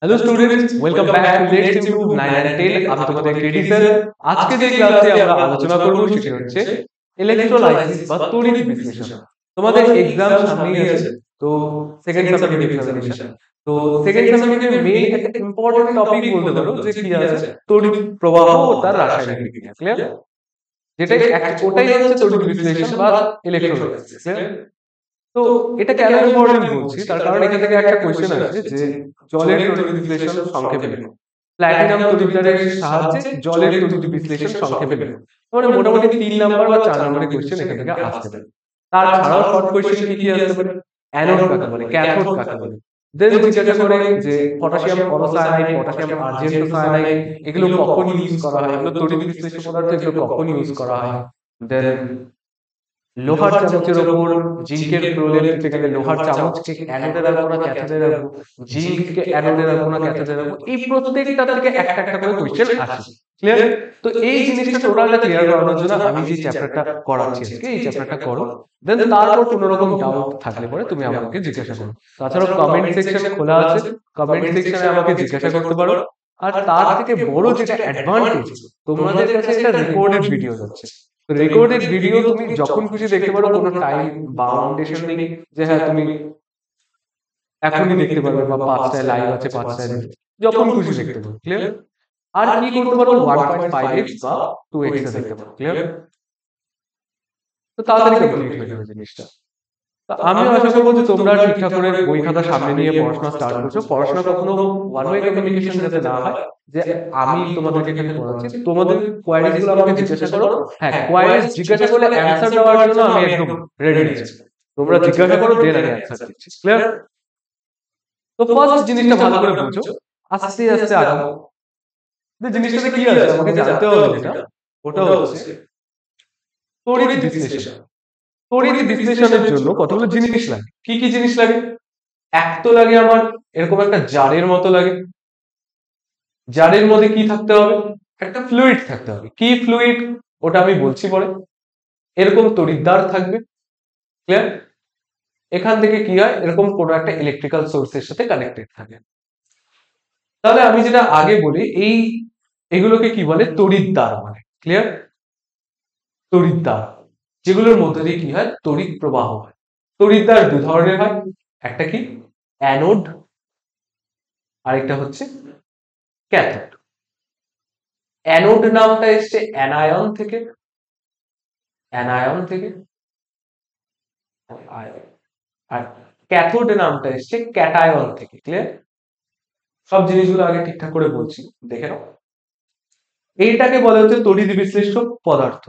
Hello students, welcome back to let's improve 9 and 10। আমি তোমাদের KD sir. আজকে যে ক্লাসে আমরা আলোচনা করব সেটি হচ্ছে ইলেকট্রোলাইসিস বা তড়িৎ বিশ্লেষণ। তোমাদের এক্সাম সামনেই আছে, তো সেকেন্ড সাবজেক্ট এক্সামিনেশন। তো সেকেন্ড সাবজেক্টের মেইন একটা ইম্পর্টেন্ট টপিক বলতে পারো যে কি আছে, তড়িৎ প্রবাহ ও তার রাসায়নিক বিক্রিয়া। ক্লিয়ার? যেটা ওটাই হচ্ছে তড়িৎ বিশ্লেষণ বা ইলেকট্রোলাইসিস। ক্লিয়ার? তো এটা কেন ইম্পর্টেন্ট বলছি, তার কারণ এখান থেকে একটা কোশ্চেন আসে যে জলের তড়িৎ বিশ্লেষণ সংক্ষেপে লেখো। প্ল্যাটিনাম তড়িৎদ্বারের সাহায্যে জলের তড়িৎ বিশ্লেষণ সংক্ষেপে লেখো। মানে মোটামুটি 3 নাম্বার বা 4 নম্বরের কোশ্চেন এখান থেকে আসতে পারে। তাছাড়াও শর্ট কোশ্চেন কি আসতে পারে, অ্যানোড কাকে বলে, ক্যাথোড কাকে বলে, দেন জিজ্ঞাসা করে যে পটাশিয়াম পরোসায়ানাইড, পটাশিয়াম আর্জেন্টোসায়ানাইড এগুলো কখন ইউজ করা হয়, এগুলো তড়িৎ বিশ্লেষণ পদার্থ, এগুলো কখন ইউজ করা হয়। দেন লোহার চামচের ওপর জিঙ্কের প্রলেপ দিতে গেলে লোহার চামচকে অ্যানোডে রাখবো না ক্যাথোডে রাখবো, জিঙ্ককে অ্যানোডে রাখবো না ক্যাথোডে রাখবো, এই প্রত্যেকটা থেকে একটা একটা করে কোশ্চেন আসে। ক্লিয়ার? তো এই জিনিসটা টোটালটা ক্লিয়ার করানোর জন্য আমি যে চ্যাপ্টারটা করাচ্ছি আজকে, এই চ্যাপ্টারটা করো। দেন তারপর কোনো রকম ডাউট থাকলে পরে তুমি আমাকে জিজ্ঞাসা করো। তাছাড়াও কমেন্ট সেকশন খোলা আছে, কমেন্ট সেকশনে আমাকে জিজ্ঞাসা করতে পারো। আর তার থেকে বড় যেটা অ্যাডভান্টেজ, তোমাদের কাছে এটা রেকর্ডেড ভিডিও যাচ্ছে। রেকর্ডেড ভিডিও তুমি যখন খুশি দেখতে পারো, কোনো টাইম বাউন্ডেশন নেই যে হ্যাঁ তুমি এখনই দেখতে পারবে বা 5টায় লাইভ আছে 5টায় যখন খুশি দেখতে পারো। ক্লিয়ার? আর কি করতে পারো, 1.5x বা 2x এ দেখতে পারো। ক্লিয়ার? তো তাড়াতাড়ি কমপ্লিট হয়ে যাবে জিনিসটা। আমিও আশা করবো যে তোমরা ঠিকঠাক করে বই খাতা সামনে নিয়ে পড়াশোনা স্টার্ট করছো। পড়াশোনা কখনো ওয়ান ওয়ে কমিউনিকেশন যাতে না হয়, যে আমি তোমাদেরকে এখানে পড়াচ্ছি, তোমাদের কোয়ারিজ গুলো আমাকে জিজ্ঞাসা করো। হ্যাঁ, কোয়ারিজ জিজ্ঞাসা করলে অ্যানসার দেওয়ার জন্য আমি একদম রেডি আছি। তোমরা জিজ্ঞাসা করো, দেন আমি অ্যানসার দিচ্ছি। ক্লিয়ার? তো ফার্স্ট জিনিসটা ভালো করে বুঝো, আস্তে আস্তে আগাবো। যে জিনিসটাতে কি আছে আমাকে জানতে হবে, যেটা ওটা হচ্ছে তড়িৎ বিশ্লেষণ। তড়িৎ বিশ্লেষণের জন্য কতগুলো জিনিস লাগে। কি কি জিনিস লাগে? এক তো লাগে আমার এরকম একটা জারের মতো লাগে। জারের মধ্যে কি থাকতে হবে? একটা ফ্লুইড থাকতে হবে। কি ফ্লুইড ওটা আমি বলছি পরে। এরকম তড়িৎদ্বার থাকবে। ক্লিয়ার? এখান থেকে কি হয়, এরকম কোনো একটা ইলেকট্রিক্যাল সোর্সের সাথে কানেক্টেড থাকে। তাহলে আমি যেটা আগে বলি, এগুলোকে কি বলে, তড়িৎদ্বার মানে। ক্লিয়ার? তড়িৎদ্বার, যেগুলোর মধ্যে দিয়ে কি হয়, তড়িৎ প্রবাহ হয়। তড়িৎদ্বার দুই ধরনের হয়, একটা কি অ্যানোড, আরেকটা হচ্ছে ক্যাথোড। অ্যানোড নামটা এসছে অ্যানায়ন থেকে, অ্যানায়ন থেকে। আর ক্যাথোড নামটা এসছে ক্যাটায়ন থেকে। ক্লিয়ার? সব জিনিসগুলো আগে ঠিকঠাক করে বলছি, দেখে নাও। এইটাকে বলা হচ্ছে তড়িৎ বিশ্লেষ্য পদার্থ।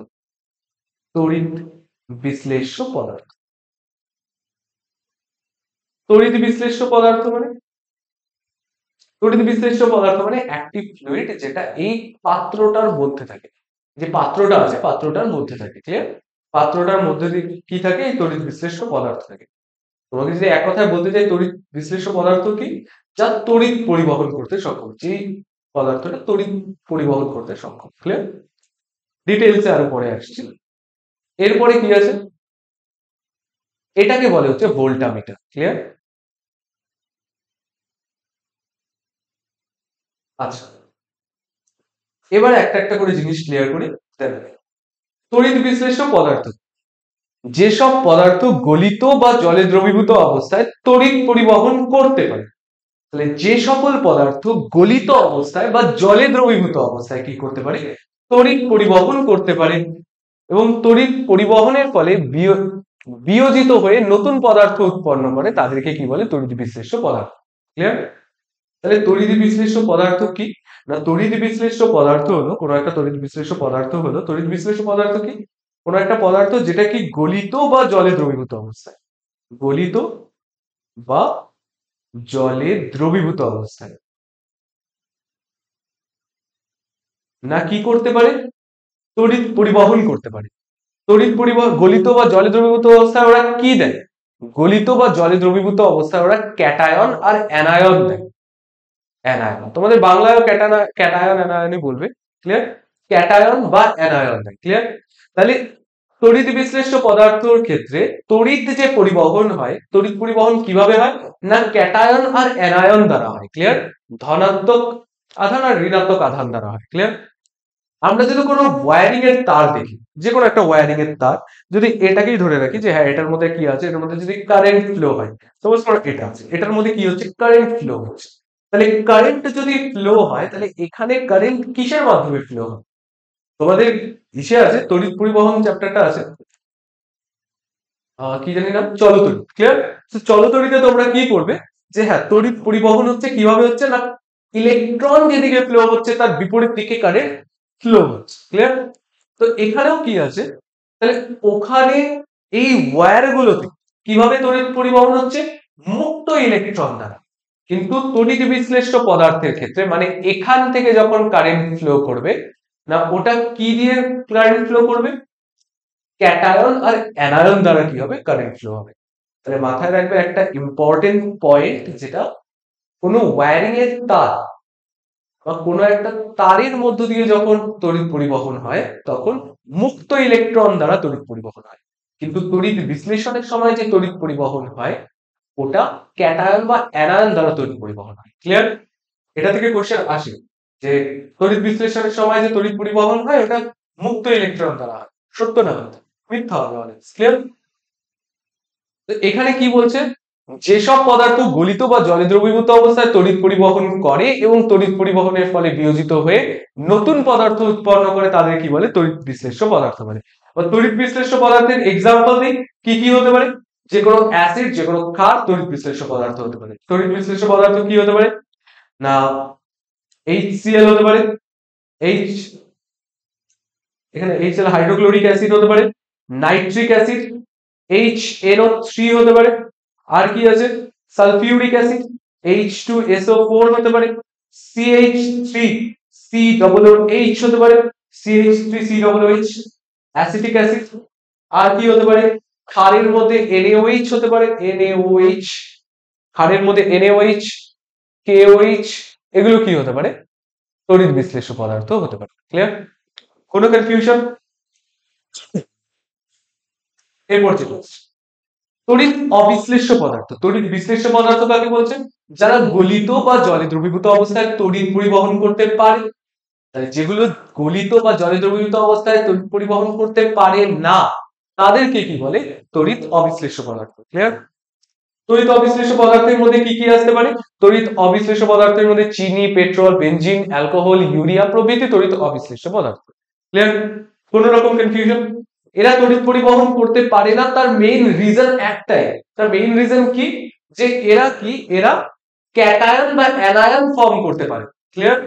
তড়িৎ বিশ্লেষ্য পদার্থ। তড়িৎ বিশ্লেষ্য পদার্থ মানে, তড়িৎ বিশ্লেষ্য পদার্থ মানে অ্যাক্টিভ ফ্লুইড, যেটা এই পাত্রটার মধ্যে থাকে। যে পাত্রটা আছে পাত্রটার মধ্যে থাকে। ক্লিয়ার? পাত্রটার মধ্যে দিয়ে কি থাকে, এই তড়িৎ বিশ্লেষ্য পদার্থ থাকে। তোমাকে যদি এক কথায় বলতে চাই, তড়িৎ বিশ্লেষ্য পদার্থ কি, যা তড়িৎ পরিবহন করতে সক্ষম। যে পদার্থটা তড়িৎ পরিবহন করতে সক্ষম। ক্লিয়ার? ডিটেইলসে আরো পরে আসছি। এরপরে কি আছে, এটাকে বলে হচ্ছে ভোল্টামিটার। ক্লিয়ার? আচ্ছা, এবার একটা একটা করে জিনিস ক্লিয়ার করি। তড়িৎ বিশ্লেষ্য পদার্থ, যেসব পদার্থ গলিত বা জলে দ্রবীভূত অবস্থায় তড়িৎ পরিবহন করতে পারে। তাহলে যে সকল পদার্থ গলিত অবস্থায় বা জলে দ্রবীভূত অবস্থায় কি করতে পারে, তড়িৎ পরিবহন করতে পারে, এবং তড়িৎ পরিবহনের ফলে বিয়োজিত হয়ে নতুন পদার্থ উৎপন্ন করে, তাদেরকে কি বলে, তড়িৎ বিশ্লেষ্য পদার্থ। ক্লিয়ার? তাহলে তড়িৎ বিশ্লেষ্য পদার্থ কি না, তড়িৎ বিশ্লেষ্য পদার্থ হলো কোনো একটা তড়িৎ বিশ্লেষ্য পদার্থ হলো, তড়িৎ বিশ্লেষ্য পদার্থ কি, কোনো একটা পদার্থ যেটা কি গলিত বা জলে দ্রবীভূত অবস্থায়, গলিত বা জলে দ্রবীভূত অবস্থায় না কি করতে পারে, তড়িৎ পরিবহন করতে পারে। তড়িৎ পরিবহন, গলিত বা জলে দ্রবীভূত অবস্থায় ওরা কি দেয়, গলিত বা জলে দ্রবীভূত অবস্থায় ওরা ক্যাটায়ন আর অ্যানায়ন দেয়। অ্যানায়ন তোমাদের বাংলায় ক্যাটায়ন অ্যানায়নই বলবে। ক্লিয়ার? ক্যাটায়ন বা অ্যানায়ন দেয়। ক্লিয়ার? তাহলে তড়িৎ বিশ্লেষ্য পদার্থের ক্ষেত্রে তড়িৎ যে পরিবহন হয়, তড়িৎ পরিবহন কিভাবে হয় না ক্যাটায়ন আর অ্যানায়ন দ্বারা হয়। ক্লিয়ার? ধনাত্মক আধান আর ঋণাত্মক আধান দ্বারা হয়। ক্লিয়ার? আমরা যদি কোনো ওয়্যারিং এর তার দেখি, যে কোনো একটা ওয়্যারিং এর তার যদি এটাকেই ধরে রাখি যে হ্যাঁ এটার মধ্যে কি আছে, এটার মধ্যে যদি কারেন্ট ফ্লো হয়, সাপোজ করো এটা আছে, এটার মধ্যে কি হচ্ছে কারেন্ট ফ্লো হচ্ছে, তাহলে কারেন্ট যদি ফ্লো হয় তাহলে এখানে কারেন্ট কিসের মাধ্যমে ফ্লো হয়? তোমাদের ইসে আছে তড়িৎ পরিবহন চ্যাপ্টারটা আছে, কি জানি নাম, চলতড়িৎ। ক্লিয়ার? চলতড়িতে তোমরা কি করবে যে হ্যাঁ তড়িৎ পরিবহন হচ্ছে কিভাবে হচ্ছে না ইলেকট্রন যেদিকে ফ্লো হচ্ছে তার বিপরীত দিকে কারেন্ট ফ্লো হচ্ছে। ক্লিয়ার? তো এখানেও কি আছে, তাহলে ওখানে এই ওয়্যার গুলোতে কিভাবে তড়িৎ পরিবহন হচ্ছে মুক্ত ইলেকট্রন দ্বারা। কিন্তু তড়িৎ বিশ্লেষ্য পদার্থের ক্ষেত্রে মানে এখান থেকে যখন কারেন্ট ফ্লো করবে না ওটা কি দিয়ে কারেন্ট ফ্লো করবে, ক্যাটায়ন আর অ্যানায়ন দ্বারা কি হবে কারেন্ট ফ্লো হবে। তাহলে মাথায় রাখবে একটা ইম্পর্টেন্ট পয়েন্ট, যেটা কোনো ওয়্যারিং এর তার বা কোনো একটা তারের মধ্য দিয়ে যখন তড়িৎ পরিবহন হয় তখন মুক্ত ইলেকট্রন দ্বারা তড়িৎ পরিবহন হয়, কিন্তু তড়িৎ বিশ্লেষণের সময় যে তড়িৎ পরিবহন হয় ওটা ক্যাটায়ন বা অ্যানায়ন দ্বারা তড়িৎ পরিবহন হয়। ক্লিয়ার? এটা থেকে কোশ্চেন আসে যে তড়িৎ বিশ্লেষণের সময় যে তড়িৎ পরিবহন হয় ওটা মুক্ত ইলেকট্রন দ্বারা হয়, সত্য না মিথ্যা? মিথ্যা হবে অনেক। ক্লিয়ার? এখানে কি বলছে, যেসব পদার্থ গলিত বা জলে দ্রবীভূত অবস্থায় তড়িৎ পরিবহন করে এবং তড়িৎ পরিবহনের ফলে বিয়োজিত হয়ে নতুন পদার্থ উৎপন্ন করে তাদের কি বলে তড়িৎ বিশ্লেষ্য পদার্থ বলে। তড়িৎ বিশ্লেষ্য পদার্থের এক্সাম্পল দিই, কি কি হতে পারে, যে কোনো অ্যাসিড যে কোনো ক্ষার তড়িৎ বিশ্লেষ্য পদার্থ হতে পারে। তড়িৎ বিশ্লেষ্য পদার্থ কি হতে পারে না HCl হতে পারে, H, এখানে HCl হাইড্রোক্লোরিক অ্যাসিড হতে পারে, নাইট্রিক অ্যাসিড HNO3 হতে পারে, আর কি আছে সালফিউরিক অ্যাসিড H2SO4 হতে পারে, CH3COOH হতে পারে, CH3COOH অ্যাসিটিক অ্যাসিড, আর কি হতে পারে ক্ষারের মধ্যে NaOH হতে পারে, NaOH ক্ষারের মধ্যে NaOH KOH, এগুলো কি হতে পারে তড়িৎ বিশ্লেষ্য পদার্থ হতে পারে। ক্লিয়ার? কোনো কনফিউশন? এরপর চলে আসছে তড়িৎ অবিশ্লেষ্য পদার্থ। তড়িৎ বিশ্লেষ্য পদার্থ কাকে বলছেন, যারা গলিত বা জলে দ্রবীভূত অবস্থায় তড়িৎ পরিবহন করতে পারে। তাহলে যেগুলো গলিত বা জলে দ্রবীভূত অবস্থায় তড়িৎ পরিবহন করতে পারে না তাদেরকে কি বলে তড়িৎ অবিশ্লেষ্য পদার্থ। ক্লিয়ার? তড়িৎ অবিশ্লেষ্য পদার্থের মধ্যে কি কি আসতে পারে, তড়িৎ অবিশ্লেষ্য পদার্থের মধ্যে চিনি, পেট্রোল, বেনজিন, অ্যালকোহল, ইউরিয়া প্রভৃতি তড়িৎ অবিশ্লেষ্য পদার্থ। ক্লিয়ার? কোন রকম কনফিউশন? এরা তড়িৎ পরিবহন করতে পারে না, তার মেইন রিজন একটাই, তার মেইন রিজন কি, যে এরা ক্যাটায়ন বা অ্যানায়ন ফর্ম করতে পারে। ক্লিয়ার?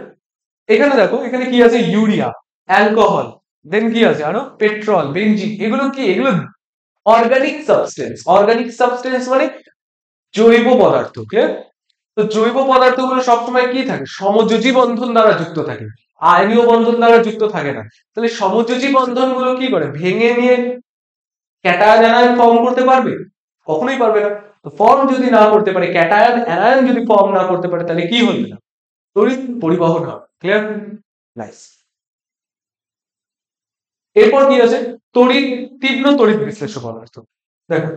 এখানে দেখো এখানে কি আছে ইউরিয়া, অ্যালকোহল, দেন কি আছে আরো পেট্রোল, বেনজিন, এগুলো কি, এগুলো অর্গানিক সাবস্টেন্স। অর্গানিক সাবস্টেন্স মানে জৈব পদার্থ। ক্লিয়ার? তো জৈব পদার্থগুলো সবসময় কি থাকে সমযোজী বন্ধন দ্বারা যুক্ত থাকে, আয়নীয় বন্ধন দ্বারা যুক্ত থাকে না। তাহলে সমযোজী বন্ধনগুলো কি করে ভেঙে নিয়ে ক্যাটায়ন অ্যানায়ন ফর্ম করতে পারবে? কখনোই পারবে না। তো ফর্ম যদি না করতে পারে, ক্যাটায়ন অ্যানায়ন যদি ফর্ম না করতে পারে তাহলে কি হবে না তড়িৎ পরিবহন হবে। ক্লিয়ার? নাইস। এরপর কি আছে তড়িৎ তীব্র তড়িৎ বিশ্লেষ্য পদার্থ। দেখো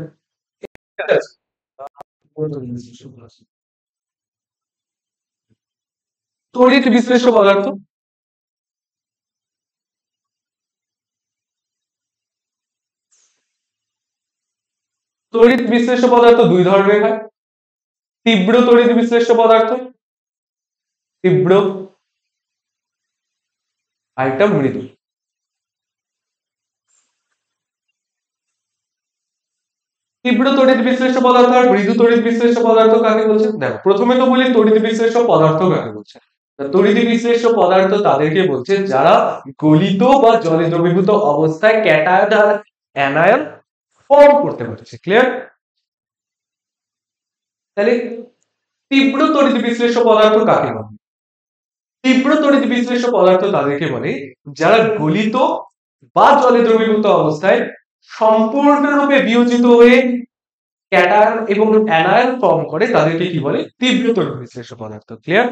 তড়িৎ বিশ্লেষ্য পদার্থ, তড়িৎ বিশ্লেষ্য পদার্থ দুই ধরনের হয়, তীব্র তড়িৎ বিশ্লেষ্য পদার্থ, তীব্র আর একটা মৃদু। তীব্র তড়িৎ বিশ্লেষ্য পদার্থ আর মৃদু তড়িৎ বিশ্লেষ্য পদার্থ কাকে বলছে, দেখো প্রথমে তো বলি তড়িৎ বিশ্লেষ্য পদার্থ কাকে বলছে। তড়িৎ বিশ্লেষ্য পদার্থ তাদেরকে বলছে যারা গলিত বা জলে দ্রবীভূত অবস্থায় ক্যাটায়ন আর অ্যানায়ন ফর্ম করতে পারছে। ক্লিয়ার? তাহলে তীব্র তড়িৎ বিশ্লেষ্য পদার্থ কাকে বলে, তীব্র তড়িৎ বিশ্লেষ্য পদার্থ তাদেরকে বলে যারা গলিত বা জলে দ্রবীভূত অবস্থায় সম্পূর্ণরূপে বিয়োজিত হয়ে ক্যাটায়ন এবং অ্যানায়ন ফর্ম করে তাদেরকে কি বলে তীব্র তড়িৎ বিশ্লেষ্য পদার্থ। ক্লিয়ার?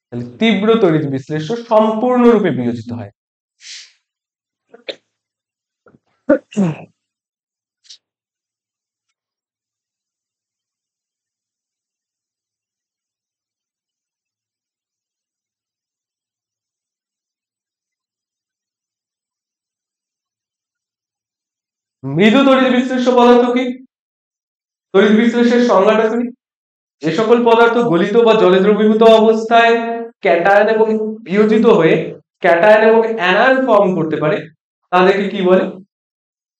তাহলে তীব্র তড়িৎ বিশ্লেষ্য সম্পূর্ণরূপে বিয়োজিত হয়। মৃদু তড়িৎ বিশ্লেষ্য পদার্থ কি? তড়িৎ বিশ্লেষের সংজ্ঞাটা কি? যে সকল পদার্থ গলিত বা জলে দ্রবীভূত অবস্থায় ক্যাটায়ন এবং বিয়োজিত হয়ে ক্যাটায়ন এবং অ্যানায়ন ফর্ম করতে পারে তাদেরকে কি বলে?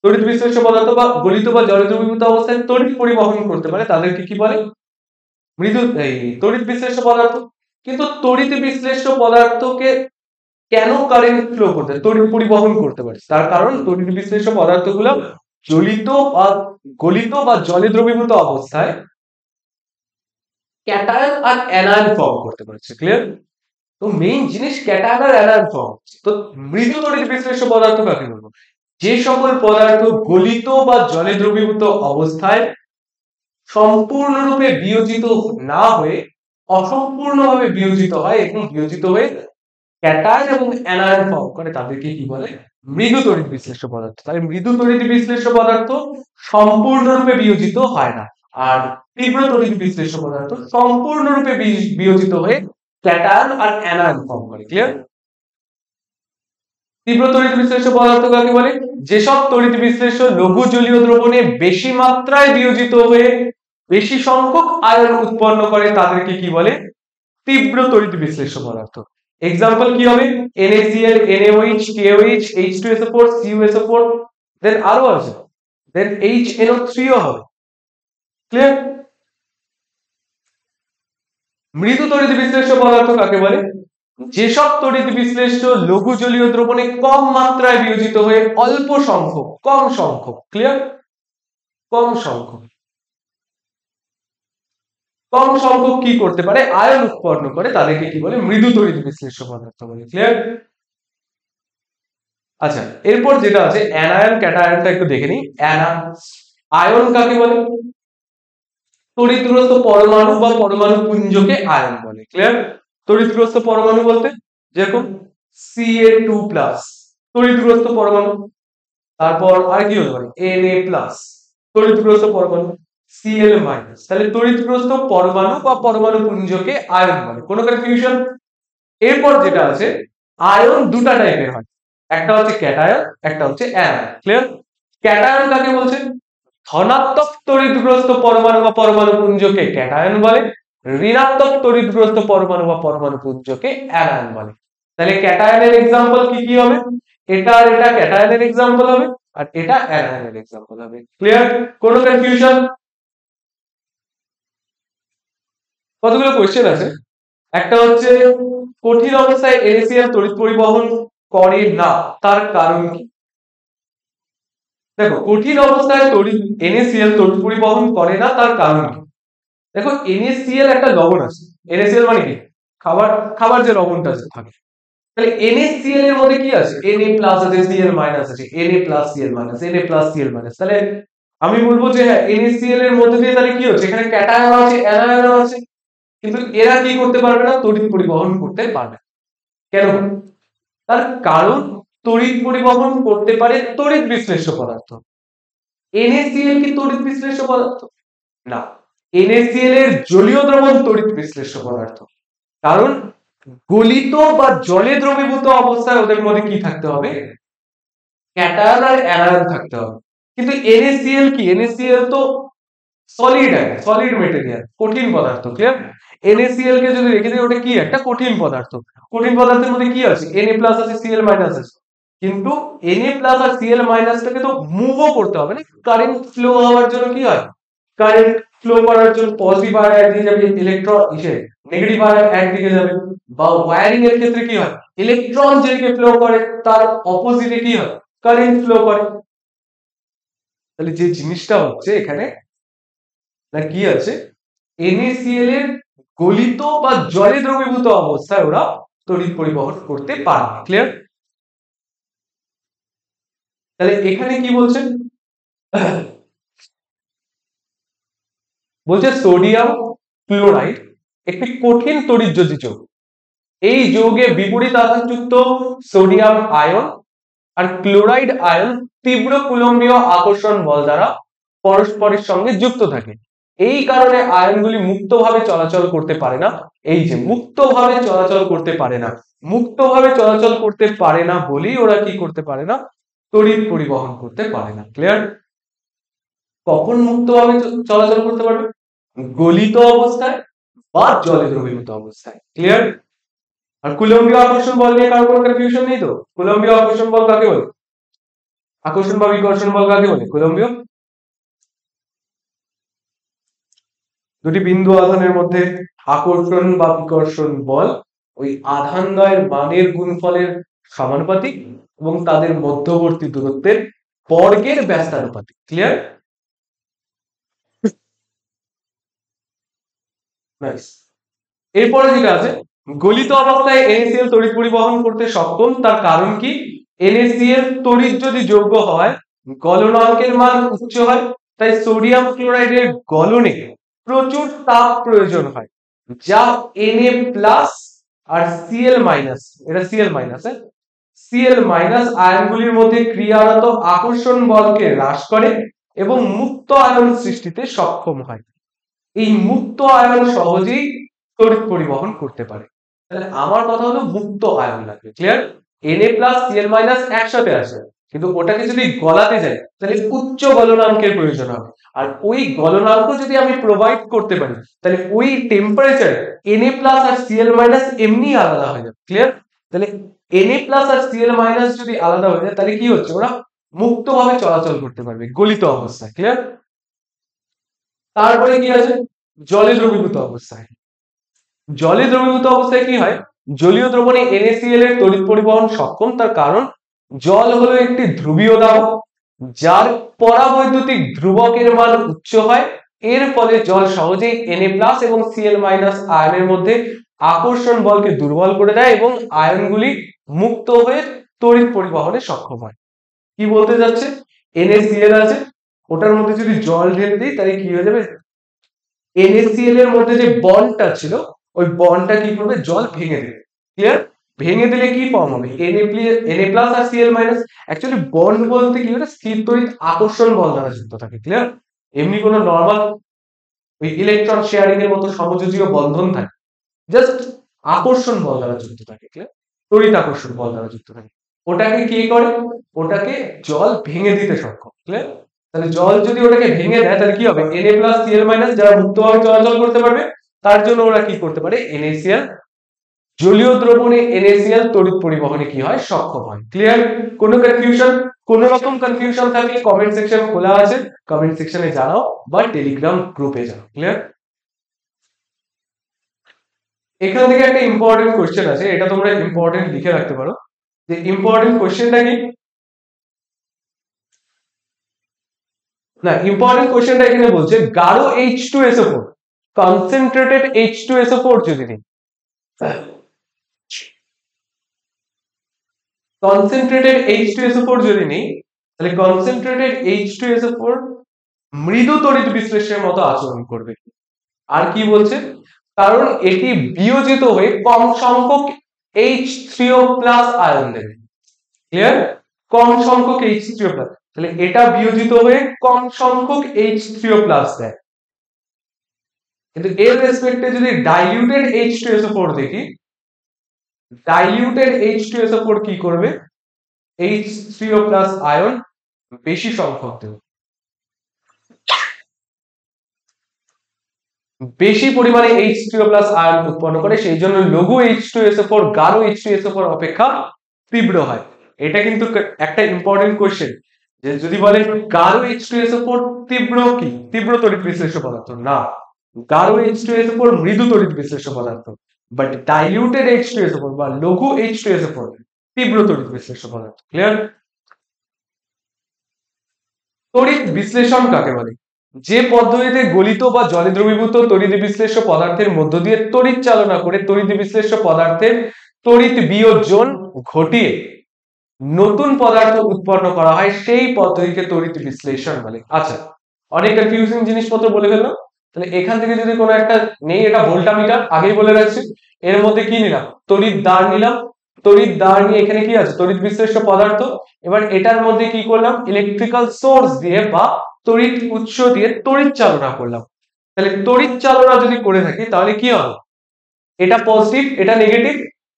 তড়িৎ বিশ্লেষ্য পদার্থ বা গলিত বা জলে দ্রবীভূত অবস্থায় তড়িৎ পরিবহন করতে পারে তাদেরকে কি বলে? মৃদু এই তড়িৎ বিশ্লেষ্য পদার্থ। কিন্তু তড়িৎ বিশ্লেষ্য পদার্থকে কেন কারেন্ট ফ্লো করতে তড়িৎ পরিবহন করতে পারে? তার কারণ তড়িৎ বিশ্লেষ্য পদার্থগুলো জ্বলিত বা গলিত বা জলে দ্রবীভূত অবস্থায় ক্যাটায়ন আর অ্যানায়ন ফর্ম করতে পারছে। ক্লিয়ার? তো মেইন জিনিস ক্যাটায়ন আর অ্যানায়ন ফর্ম। তো মৃদু তড়িৎ বিশ্লেষ্য পদার্থ কাকে বলবো? যে সকল পদার্থ গলিত বা জলে দ্রবীভূত অবস্থায় সম্পূর্ণরূপে বিয়োজিত না হয়ে অসম্পূর্ণভাবে বিয়োজিত হয় এবং বিয়োজিত হয়ে ক্যাটায়ন এবং অ্যানায়ন ফর্ম করে তাদেরকে কি বলে? মৃদু তড়িৎ বিশ্লেষ্য পদার্থ। তাহলে মৃদু তড়িৎ বিশ্লেষ্য পদার্থ সম্পূর্ণরূপে বিয়োজিত হয় না, আর তীব্র তড়িৎ বিশ্লেষ্য পদার্থ সম্পূর্ণরূপে বিয়োজিত হয়ে ক্যাটায়ন আর অ্যানায়ন ফর্ম করে। ক্লিয়ার? তীব্র তড়িৎ বিশ্লেষ্য পদার্থ কাকে বলে? যেসব তড়িৎ বিশ্লেষ্য লঘু জলীয় দ্রবণে বেশি মাত্রায় বিয়োজিত হয়ে বেশি সংখ্যক আয়ন উৎপন্ন করে তাদেরকে কি বলে? তীব্র তড়িৎ বিশ্লেষ্য পদার্থ। এক্সাম্পল কি হবে? NaCl, NaOH, KOH, H2SO4, CuSO4, দেন আরো আছে, দেন HNO3 ও হবে। ক্লিয়ার? মৃদু তড়িৎ বিশ্লেষ্য পদার্থ কাকে বলে? যেসব তড়িৎ বিশ্লেষ্য লঘু জলীয় দ্রবণে কম মাত্রায় বিয়োজিত হয়ে অল্প সংখ্যক, কম সংখ্যক, ক্লিয়ার, কম সংখ্যক, কম সংখ্যক কি করতে পারে? আয়ন উৎপন্ন করে তাদেরকে কি বলে? মৃদু তড়িৎ বিশ্লেষ্য পদার্থ বলে। ক্লিয়ার? আচ্ছা, এরপর যেটা আছে অ্যানায়ন ক্যাটায়নটা একটু দেখে নিই। আয়ন কাকে বলে? তড়িৎগ্রস্ত পরমাণু বা পরমাণু পুঞ্জকে আয়ন বলে। ক্লিয়ার? তড়িৎগ্রস্ত পরমাণু বলতে যেরকম Ca2+, তড়িৎগ্রস্ত পরমাণু। তারপর আর কি হতে পারে? Na+, তড়িৎগ্রস্ত পরমাণু। Cl-, তাহলে তড়িৎগ্রস্ত পরমাণু বা পরমাণু পুঞ্জকে আয়ন বলে। কোনো কনফিউশন? এরপর যেটা আছে, আয়ন দুটা টাইপের হয়, একটা হচ্ছে ক্যাটায়ন, একটা হচ্ছে অ্যানায়ন। ক্লিয়ার? ক্যাটায়ন কাকে বলছে? ধনাত্মক তড়িৎগ্রস্ত পরমাণু বা পরমাণু পুঞ্জকে ক্যাটায়ন বলে, ঋণাত্মক তড়িৎগ্রস্ত পরমাণু বা পরমাণু পুঞ্জকে অ্যানায়ন বলে। তাহলে ক্যাটায়নের এক্সাম্পল কি কি হবে? এটা আর এটা ক্যাটায়নের এক্সাম্পল হবে, আর এটা অ্যানায়নের এক্সাম্পল হবে। ক্লিয়ার? কোনো কনফিউশন? কতগুলো কোশ্চেন আছে। একটা হচ্ছে কঠিন অবস্থায় NaCl তড়িৎ পরিবহন করে না, তার কারণ কি? দেখো, কঠিন অবস্থায় NaCl তড়িৎ পরিবহন করে না তার কারণ কি? দেখো, NaCl একটা লবণ আছে। NaCl মানে কি? খাবার, খাবার যে লবণটা থাকে। তাহলে NaCl এর মধ্যে কি আছে? Na+ আছে, Cl- আছে, Na+, Cl-, Na+, Cl-। তাহলে আমি বলবো যে হ্যাঁ, NaCl এর মধ্যে দিয়ে তাহলে কি হচ্ছে? এখানে ক্যাটায়ন আছে, অ্যানায়ন আছে, কিন্তু এরা কি করতে পারবে না? তড়িৎ পরিবহন করতে পারবে। কেন? তার কারণ তড়িৎ পরিবহন করতে পারে তড়িৎ বিশ্লেষ্য পদার্থ। NaCl কি তড়িৎ বিশ্লেষ্য পদার্থ? না। NaCl এর জলীয় দ্রবণ তড়িৎ বিশ্লেষ্য পদার্থ। কারণ গলিত বা জলে দ্রবীভূত অবস্থায় ওদের মধ্যে কি থাকতে হবে? ক্যাটায়ন আর অ্যানায়ন থাকতে হবে। কিন্তু NaCl কি? NaCl তো সলিড, সলিড মেটেরিয়াল, কঠিন পদার্থ। ক্লিয়ার? NaCl কে যদি রেখে দিই, ওটা কি? একটা কঠিন পদার্থ। কঠিন পদার্থের মধ্যে কি আছে? Na+ আছে, Cl- আছে। কিন্তু Na+ আর Cl- টাকে তো মুভও করতে হবে না? কারেন্ট ফ্লো হওয়ার জন্য কি হয়? কারেন্ট ফ্লো করার জন্য পজিটিভ আয়ন একদিকে যাবে, ইলেকট্রন নেগেটিভ আয়ন একদিকে যাবে। বা ওয়্যারিং এর ক্ষেত্রে কি হয়? ইলেকট্রন যেদিকে ফ্লো করে তার অপোজিটে কি হয়? কারেন্ট ফ্লো করে। তাহলে যে জিনিসটা হচ্ছে এখানে না কি আছে? NaCl এর গলিত বা জলে দ্রবীভূত অবস্থায় ওরা তড়িৎ পরিবহন করতে পারে। ক্লিয়ার? তাহলে এখানে কি বলছেন? বলছে সোডিয়াম ক্লোরাইড একটি কঠিন তড়িৎযোজী যৌগ। এই যৌগে বিপরীত আধানযুক্ত সোডিয়াম আয়ন আর ক্লোরাইড আয়ন তীব্র কুলম্বীয় আকর্ষণ বল দ্বারা পরস্পরের সঙ্গে যুক্ত থাকে। এই কারণে আয়নগুলি মুক্তভাবে চলাচল করতে পারে না। এই যে মুক্তভাবে চলাচল করতে পারে না, মুক্তভাবে চলাচল করতে পারে না বলেই ওরা কি করতে পারে না, তড়িৎ পরিবহন করতে পারে না। ক্লিয়ার? কখন মুক্তভাবে চলাচল করতে পারবে? গলিত অবস্থায় বা জলে দ্রবীভূত অবস্থায়। ক্লিয়ার? আর কুলম্বীয় আকর্ষণ বল নিয়ে কারো কোনো কনফিউশন নেই তো? কুলম্বীয় আকর্ষণ বল কাকে বলে? আকর্ষণ বা বিকর্ষণ বল কাকে বলে? কুলম্বীয় দুটি বিন্দু আধানের মধ্যে আকর্ষণ বা বিকর্ষণ বল ওই আধানদ্বয়ের মানের গুণফলের সমানুপাতিক এবং তাদের মধ্যবর্তী দূরত্বের বর্গের ব্যস্তানুপাতিক। ক্লিয়ার? নাইস। এরপরে যেটা আছে, গলিত অবস্থায় NaCl তড়িৎ পরিবহন করতে সক্ষম, তার কারণ কি? NaCl তড়িৎ যদি যৌগ হয়, গলনাঙ্কের মান উচ্চ হয়, তাই সোডিয়াম ক্লোরাইডের গলনে প্রচুর তাপ প্রয়োজন হয়, যা Na+ আর Cl-, এটা Cl-, Cl- আয়নগুলির মধ্যে ক্রিয়ারত আকর্ষণ বলকে হ্রাস করে এবং মুক্ত আয়ন সৃষ্টিতে সক্ষম হয়। এই মুক্ত আয়ন সহজেই তড়িৎ পরিবহন করতে পারে। তাহলে আমার কথা হলো মুক্ত আয়ন লাগবে। ক্লিয়ার? Na+ Cl- একসাথে আসে, কিন্তু ওটাকে যদি গলাতে যায় তাহলে উচ্চ গলনাঙ্কের প্রয়োজন হবে। আর ওই গলনাঙ্ক যদি আমি প্রোভাইড করতে পারি তাহলে ওই টেম্পারেচারে Na+ আর Cl- এমনি আলাদা হয়ে যাবে। ক্লিয়ার? তাহলে Na+ আর Cl- যদি আলাদা হয়ে যায় তাহলে কি হচ্ছে, ওরা মুক্তভাবে চলাচল করতে পারবে গলিত অবস্থায়। ক্লিয়ার? তারপরে কি আছে? জলে দ্রবীভূত অবস্থায়। জলে দ্রবীভূত অবস্থায় কি হয়? জলীয় দ্রবণে NaCl এর তড়িৎ পরিবহন সক্ষম, তার কারণ জল হলো একটি ধ্রুবীয় দ্রাবক যার পরাবৈদ্যুতিক ধ্রুবকের মান উচ্চ হয়। এর ফলে জল সহজেই Na+ এবং Cl- আয়নের মধ্যে আকর্ষণ বলকে দুর্বল করে দেয় এবং আয়নগুলি মুক্ত হয়ে তড়িৎ পরিবহনে সক্ষম হয়। কি বলতে যাচ্ছে? NaCl আছে, ওটার মধ্যে যদি জল ঢেলে দিই তাহলে কি হয়ে যাবে? NaCl এর মধ্যে যে বন্ডটা ছিল ওই বন্ডটা কি করবে? জল ভেঙে দেবে। ক্লিয়ার? ভেঙে দিলে কি ফর্ম হবে? Na+ আর Cl-। অ্যাকচুয়ালি বন্ড বলতে কি হয়? স্থির তড়িৎ আকর্ষণ বল দ্বারা যুক্ত থাকে। ক্লিয়ার? এমনি কোনো নরমাল ওই ইলেকট্রন শেয়ারিং এর মতো সমযোজীয় বন্ধন থাকে, জাস্ট আকর্ষণ বল দ্বারা যুক্ত থাকে। ক্লিয়ার? তড়িৎ আকর্ষণ বল দ্বারা যুক্ত থাকে। ওটাকে কি করে? ওটাকে জল ভেঙে দিতে সক্ষম। ক্লিয়ার? তাহলে জল যদি ওটাকে ভেঙে দেয় তাহলে কি হবে? Na+ Cl- যারা মুক্তভাবে চলাচল করতে পারবে তার জন্য ওরা কি করতে পারে? NaCl, জলীয় দ্রবণে NaCl তড়িৎ পরিবহনে কি হয়? সক্ষম হয়। ক্লিয়ার? কোনো কনফিউশন? কোনো রকম কনফিউশন থাকলে কমেন্ট সেকশন খোলা আছে, কমেন্ট সেকশনে জানাও বা টেলিগ্রাম গ্রুপে যাও। ক্লিয়ার? এখান থেকে একটা ইম্পর্টেন্ট কোশ্চেন আছে, এটা তোমরা ইম্পর্টেন্ট লিখে রাখতে পারো। যে ইম্পর্টেন্ট কোশ্চেনটা কি না, ইম্পর্টেন্ট কোশ্চেনটা এখানে বলছে গাঢ় H2SO4, কনসেন্ট্রেটেড H2SO4 যদি নিই, কনসেন্ট্রেটেড H2SO4 যদি নিই তাহলে কনসেন্ট্রেটেড H2SO4 মৃদু তড়িৎ বিশ্লেষণের মতো আচরণ করবে। আর কি বলছে? কারণ এটি বিয়োজিত হয়ে কম সংখ্যক H3O+ আয়ন দেবে। ক্লিয়ার? কম সংখ্যক H3O+, তাহলে এটা বিয়োজিত হয়ে কম সংখ্যক H3O+ দেয়। কিন্তু এর রেসপেক্টে যদি ডাইলিউটেড H2SO4 দেখি, ডাইলিউটেড H2SO4 কি করবে? H3O+ আয়ন বেশি সংখ্যক দেবে, বেশি পরিমাণে H3O+ আয়ন উৎপন্ন করে, সেই জন্য লঘু H2SO4 গাঢ় H2SO4 অপেক্ষা তীব্র হয়। এটা কিন্তু একটা ইম্পর্টেন্ট কোশ্চেন, যে যদি বলে গাঢ় H2SO4 তীব্র কি? তীব্র তড়িৎ বিশ্লেষ্য পদার্থ না, গাঢ় H2SO4 মৃদু তড়িৎ বিশ্লেষ্য পদার্থ, বাট ডাইলিউটেড H2SO4 বা লঘু H2SO4 তীব্র তড়িৎ বিশ্লেষ্য পদার্থ। ক্লিয়ার? তড়িৎ বিশ্লেষণ কাকে বলে? যে পদ্ধতিতে গলিত বা জলে দ্রবীভূত তড়িৎ বিশ্লেষ্য পদার্থের মধ্য দিয়ে তড়িৎ চালনা করে তড়িৎ বিশ্লেষ্য পদার্থের তড়িৎ বিয়োজন ঘটিয়ে নতুন পদার্থ উৎপন্ন করা হয়, সেই পদ্ধতিকে তড়িৎ বিশ্লেষণ বলে। আচ্ছা, অনেক কনফিউজিং জিনিসপত্র বলে ফেললাম। তাহলে এখান থেকে যদি কোনো একটা নেই, এটা ভোল্টামিটার আগেই বলে রাখছি, এর মধ্যে কি নিলাম? তড়িৎ দ্বার নিলাম, তড়িৎদ্বার নিয়ে এখানে কি আছে, তড়িৎ বিশ্লেষ্য পদার্থ। এবার এটার মধ্যে কি করলাম, ইলেকট্রিক্যাল সোর্স দিয়ে বা তড়িৎ উৎস দিয়ে তড়িৎ চালনা করলাম। তাহলে তড়িৎ চালনা যদি করে থাকি তাহলে কি হবে, এটা পজিটিভ এটা নেগেটিভ,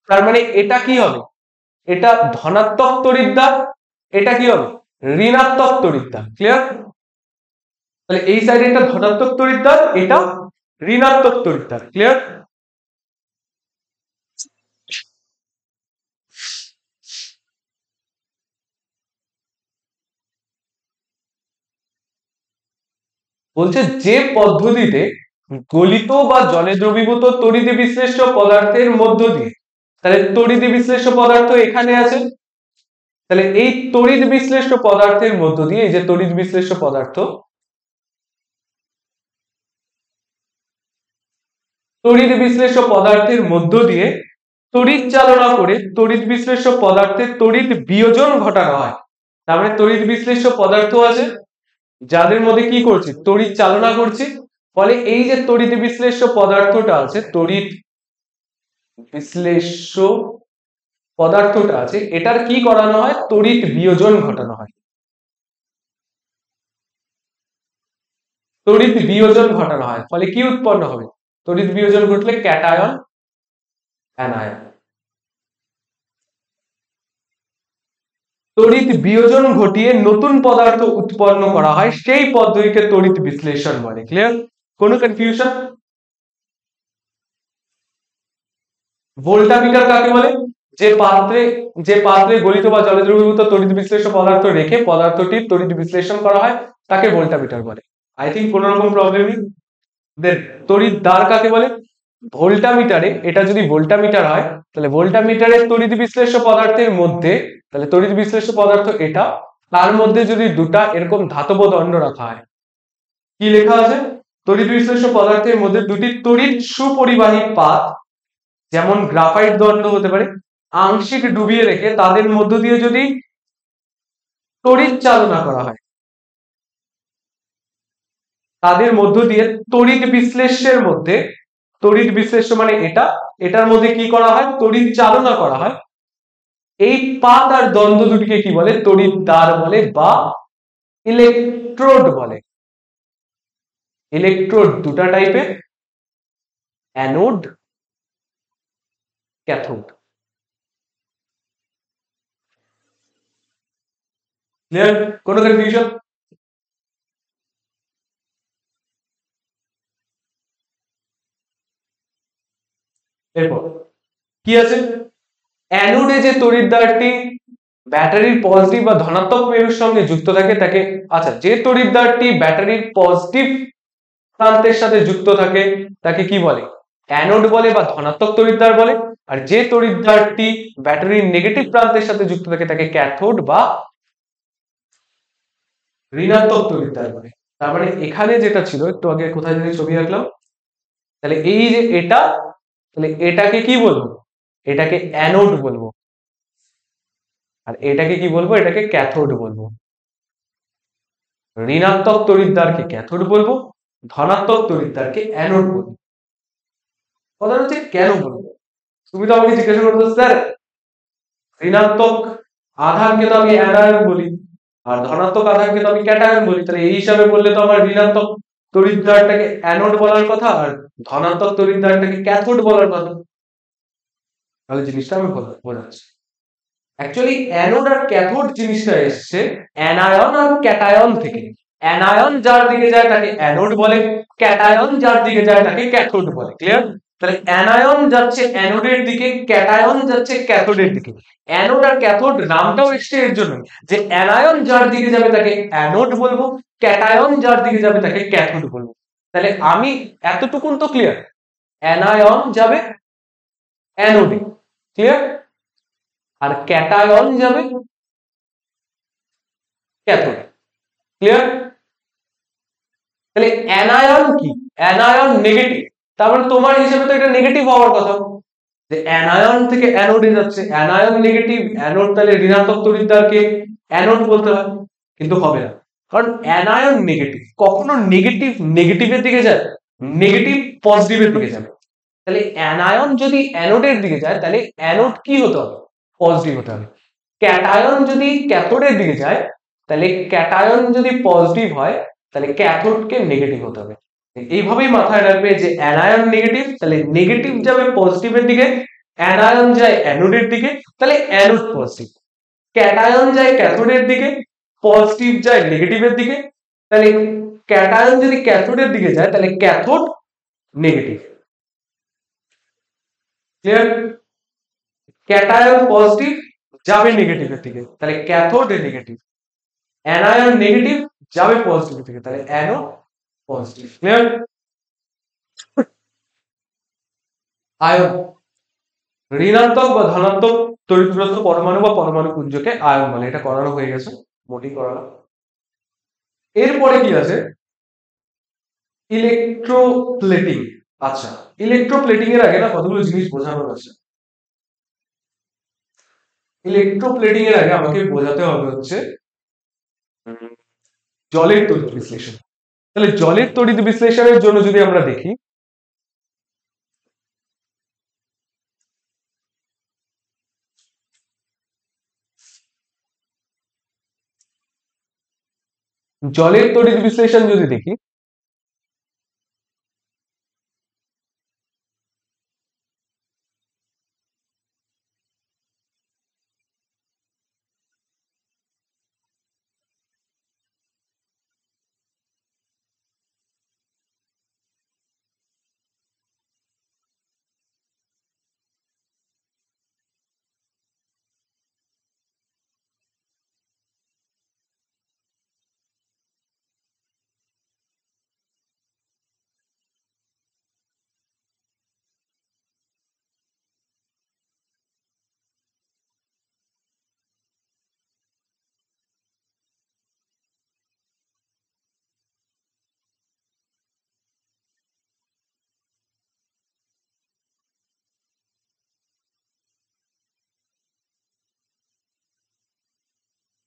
তার মানে এটা কি হবে, এটা ধনাত্মক তড়িৎদ্বার, এটা কি হবে ঋণাত্মক তড়িৎদ্বার। ক্লিয়ার? তাহলে এই সাইডে এটা ধনাত্মক তড়িৎদ্বার, এটা ঋণাত্মক তড়িৎদ্বার। ক্লিয়ার? বলছে যে পদ্ধতিতে গলিত বা জলে দ্রবীভূত তড়িৎ বিশ্লেষ্য পদার্থের মধ্য দিয়ে, তাহলে তড়িৎ বিশ্লেষ্য পদার্থ এখানে আছে, তাহলে এই তড়িৎ বিশ্লেষ্য পদার্থের মধ্য দিয়ে, এই যে তড়িৎ বিশ্লেষ্য পদার্থ, তড়িৎ বিশ্লেষ্য পদার্থের মধ্য দিয়ে তড়িৎ চালনা করে তড়িৎ বিশ্লেষ্য পদার্থের তড়িৎ বিয়োজন ঘটানো হয়। তার মানে তড়িৎ বিশ্লেষ্য পদার্থ আছে যাদের মধ্যে কি করছি, তড়িৎ চালনা করছি, ফলে এই যে তড়িৎ বিশ্লেষ্য পদার্থটা আছে, তড়িৎ বিশ্লেষ্য পদার্থটা আছে, এটার কি করানো হয়, তড়িৎ বিয়োজন ঘটানো হয়। তড়িৎ বিয়োজন ঘটানো হয়, ফলে কি উৎপন্ন হবে, তড়িৎ বিয়োজন ঘটলে ক্যাটায়ন অ্যানায়ন। তড়িৎ বিয়োজন ঘটিয়ে নতুন পদার্থ উৎপন্ন করা হয়, সেই পদ্ধতিকে তড়িৎ বিশ্লেষণ বলে। ক্লিয়ার? কোনো কনফিউশন? ভোল্টামিটার কাকে বলে, যে পাত্রে গলিত বা জলে দ্রবীভূত তড়িৎ বিশ্লেষ্য পদার্থ রেখে পদার্থটির তড়িৎ বিশ্লেষণ করা হয় তাকে ভোল্টামিটার বলে। আই থিঙ্ক কোনো রকম প্রবলেম নেই। দেন তড়িৎদ্বার কাকে বলে, ভোল্টামিটারে, এটা যদি ভোল্টামিটার হয় তাহলে ভোল্টামিটারের তড়িৎ বিশ্লেষ্য পদার্থের মধ্যে, তাহলে তড়িৎ বিশ্লেষ্য পদার্থ এটা, তার মধ্যে যদি দুটা এরকম ধাতব দণ্ড রাখা হয়, কি লেখা আছে, তড়িৎ বিশ্লেষ্য পদার্থের মধ্যে দুটি তড়িৎ সুপরিবাহী পাত, যেমন গ্রাফাইট দণ্ড হতে পারে, আংশিক ডুবিয়ে রেখে তাদের মধ্য দিয়ে যদি তড়িৎ চালনা করা হয়, তাদের মধ্য দিয়ে তড়িৎ বিশ্লেষ্যের মধ্যে, তড়িৎ বিশ্লেষ্য মানে এটা, এটার মধ্যে কি করা হয়, তড়িৎ চালনা করা হয়, এই পাত আর দ্বন্দ্ব দুটিকে কি বলে, তড়িৎদ্বার বলে বা ইলেকট্রোড বলে। ইলেকট্রোড দুটা টাইপের, অ্যানোড ক্যাথোড। ক্লিয়ার? কোনো কনফিউশন? এরপর কি আছে, অ্যানোডে যে তড়িৎদ্বারটি ব্যাটারির পজিটিভ বা ধনাত্মক মেরুর সঙ্গে যুক্ত থাকে তাকে, আচ্ছা, যে তড়িৎদ্বারটি ব্যাটারির পজিটিভ প্রান্তের সাথে যুক্ত থাকে তাকে কি বলে, অ্যানোড বলে বা ধনাত্মক তড়িৎদ্বার বলে। আর যে তড়িৎদ্বারটি ব্যাটারির নেগেটিভ প্রান্তের সাথে যুক্ত থাকে তাকে ক্যাথোড বা ঋণাত্মক তড়িৎদ্বার বলে। তার মানে এখানে যেটা ছিল, একটু আগে কোথায় জানি ছবি আঁকলাম, তাহলে এই যে এটা, তাহলে এটাকে কি বলবো, এটাকে অ্যানোড বলবো, আর এটাকে কি বলবো, এটাকে ক্যাথোড বলবো। ঋণাত্মক তড়িৎদ্বারকে ক্যাথোড বলবো, ধনাত্মক তড়িৎদ্বারকে অ্যানোড বলবো। কথা হচ্ছে কেন বলবো, তুমি তো আমাকে জিজ্ঞাসা করছো স্যার ঋণাত্মক আধানকে তো আমি অ্যানায়ন বলি আর ধনাত্মক আধানকে তো আমি ক্যাটায়ন বলি, তাহলে এই হিসাবে বললে তো আমার ঋণাত্মক তড়িৎদ্বারটাকে অ্যানোড বলার কথা আর ধনাত্মক তড়িৎদ্বারটাকে ক্যাথোড বলার কথা। তাহলে জিনিসটা আমি বোঝাচ্ছি, অ্যাকচুয়ালি অ্যানোড আর ক্যাথোড জিনিসটা এসছে অ্যানায়ন আর ক্যাটায়ন থেকে। অ্যানায়ন যার দিকে যায় তাকে অ্যানোড বলে, ক্যাটায়ন যার দিকে যায় তাকে ক্যাথোড বলে। ক্লিয়ার? তাহলে অ্যানায়ন যাচ্ছে অ্যানোডের দিকে, ক্যাটায়ন যাচ্ছে ক্যাথোডের দিকে। অ্যানোড আর ক্যাথোড নামটাও এসছে এর জন্য যে অ্যানায়ন যার দিকে যাবে তাকে অ্যানোড বলবো, ক্যাটায়ন যার দিকে যাবে তাকে ক্যাথোড বলবো। তাহলে আমি এতটুকুন তো ক্লিয়ার, অ্যানায়ন যাবে অ্যানোডে, ক্লিয়ার, আর ক্যাটায়ন যাবে ক্যাথোডে। ক্লিয়ার? তাহলে অ্যানায়ন কি, অ্যানায়ন নেগেটিভ, তার মানে তোমার হিসেবে তো এটা নেগেটিভ হওয়ার কথা, যে অ্যানায়ন থেকে অ্যানোডে যাচ্ছে, অ্যানায়ন নেগেটিভ, অ্যানোড তাহলে ঋণাত্মক তড়িৎদ্বারকে অ্যানোড বলতে হয়, কিন্তু হবে না, কারণ অ্যানায়ন নেগেটিভ, কখনো নেগেটিভ নেগেটিভের দিকে যায়, নেগেটিভ পজিটিভের দিকে যাবে। তাহলে অ্যানায়ন যদি অ্যানোডের দিকে যায় তাহলে অ্যানোড কি হতে হবে, পজিটিভ হতে হবে। ক্যাটায়ন যদি ক্যাথোডের দিকে যায়, তাহলে ক্যাটায়ন যদি পজিটিভ হয় তাহলে ক্যাথোডকে নেগেটিভ হতে হবে। এইভাবেই মাথায় রাখবে যে অ্যানায়ন নেগেটিভ, তাহলে নেগেটিভ যাবে পজিটিভের দিকে, অ্যানায়ন যায় অ্যানোডের দিকে, তাহলে অ্যানোড পজিটিভ। ক্যাটায়ন যায় ক্যাথোডের দিকে, পজিটিভ যায় নেগেটিভের দিকে, তাহলে ক্যাটায়ন যদি ক্যাথোডের দিকে যায় তাহলে cathode negative. Clear? Cation positive যাবে নেগেটিভের দিকে, তাহলে ক্যাথোড নেগেটিভ। অ্যানায়ন নেগেটিভ যাবে পজিটিভের দিকে, তাহলে অ্যানোড পজিটিভ। ক্লিয়ার? আয়ন ঋণাত্মক বা ধনাত্মক তড়িৎপ্রবাহ পরমাণু বা পরমাণু পুঞ্জকে আয়ন বলে। এটা করানো হয়ে গেছে, মোটি করানো। এরপরে কি আছে? ইলেকট্রোপ্লেটিং। আচ্ছা, ইলেকট্রোপ্লেটিং এর আগে না কতগুলো জিনিস বোঝানোর আছে। ইলেকট্রোপ্লেটিং এর আগে আমাকে বোঝাতে হবে হচ্ছে জলের তড়িৎ বিশ্লেষণ। তাহলে জলের তড়িৎ বিশ্লেষণের জন্য যদি আমরা দেখি, জলের তড়িৎ বিশ্লেষণ যদি দেখি,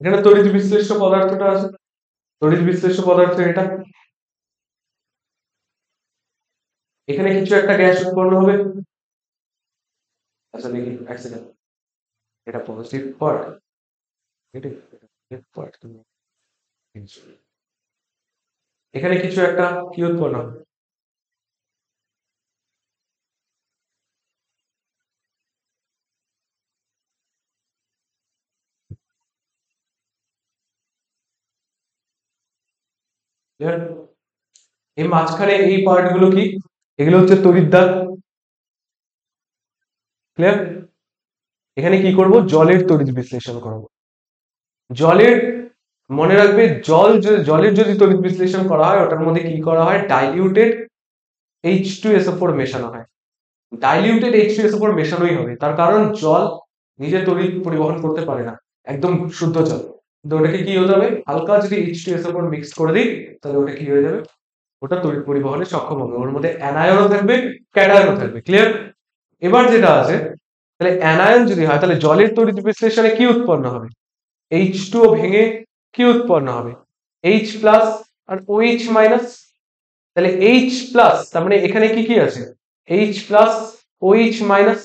এখানে তড়িৎ বিশ্লেষ্য পদার্থটা আছে, তড়িৎ বিশ্লেষ্য পদার্থ এটা। এখানে কিছু একটা গ্যাস উৎপন্ন হবে। আচ্ছা দেখি এক সেকেন্ড, এটা পজিটিভ পার্ট, এখানে কিছু একটা কি উৎপন্ন হবে? এই মাঝখানে এই পার্ট গুলো কি? এগুলো হচ্ছে তড়িৎদ্বার। ক্লিয়ার? এখানে কি করব? জলের তড়িৎ বিশ্লেষণ করব। জলের, মনে রাখবে জলের যদি তড়িৎ বিশ্লেষণ করা হয় ওটার মধ্যে কি করা হয়? ডাইলিউটেড H2SO4 মেশানো হয়। ডাইলিউটেড H2SO4 মেশানোই হবে, তার কারণ জল নিজে তড়িৎ পরিবহন করতে পারে না, একদম শুদ্ধ জল। কিন্তু ওটাকে কি হতে হবে? হালকা যদি H2SO4 মিক্স করে দিই তাহলে ওটা কি হয়ে যাবে? ওটা তড়িৎ পরিবহনে সক্ষম হবে। ওর মধ্যে অ্যানায়নও থাকবে, ক্যাটায়নও থাকবে। ক্লিয়ার? এবার যেটা আছে, তাহলে অ্যানায়ন যদি হয় তাহলে জলের তড়িৎ বিশ্লেষণে কি উৎপন্ন হবে? H2O ভেঙে কি উৎপন্ন হবে? H প্লাস আর OH মাইনাস। তাহলে H প্লাস, তার মানে এখানে কি কি আছে? H plus OH minus.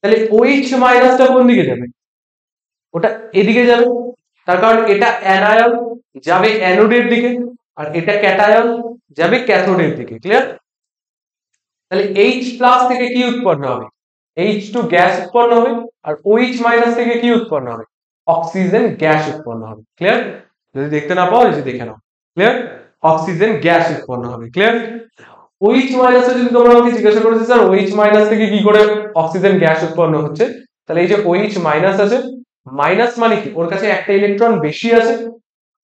তাহলে OH মাইনাসটা কোন দিকে যাবে? ওটা এদিকে যাবে, তার কারণ এটা অ্যানায়ন যাবে অ্যানোডের দিকে, আর এটা ক্যাটায়ন যাবে ক্যাথোডের দিকে। ক্লিয়ার? তাহলে H প্লাস থেকে কি উৎপন্ন হবে? H2 গ্যাস উৎপন্ন হবে, আর OH মাইনাস থেকে কি উৎপন্ন হবে? অক্সিজেন গ্যাস উৎপন্ন হবে। ক্লিয়ার? যদি দেখতে না পাও এই যে দেখে নাও। ক্লিয়ার? অক্সিজেন গ্যাস উৎপন্ন হবে। ক্লিয়ার? OH মাইনাসে যদি তোমরা আমাকে জিজ্ঞাসা করেছো স্যার OH মাইনাস থেকে কি করে অক্সিজেন গ্যাস উৎপন্ন হচ্ছে, তাহলে এই যে OH মাইনাস আছে, মাইনাস মানে কি? ওর কাছে একটা ইলেকট্রন বেশি আছে,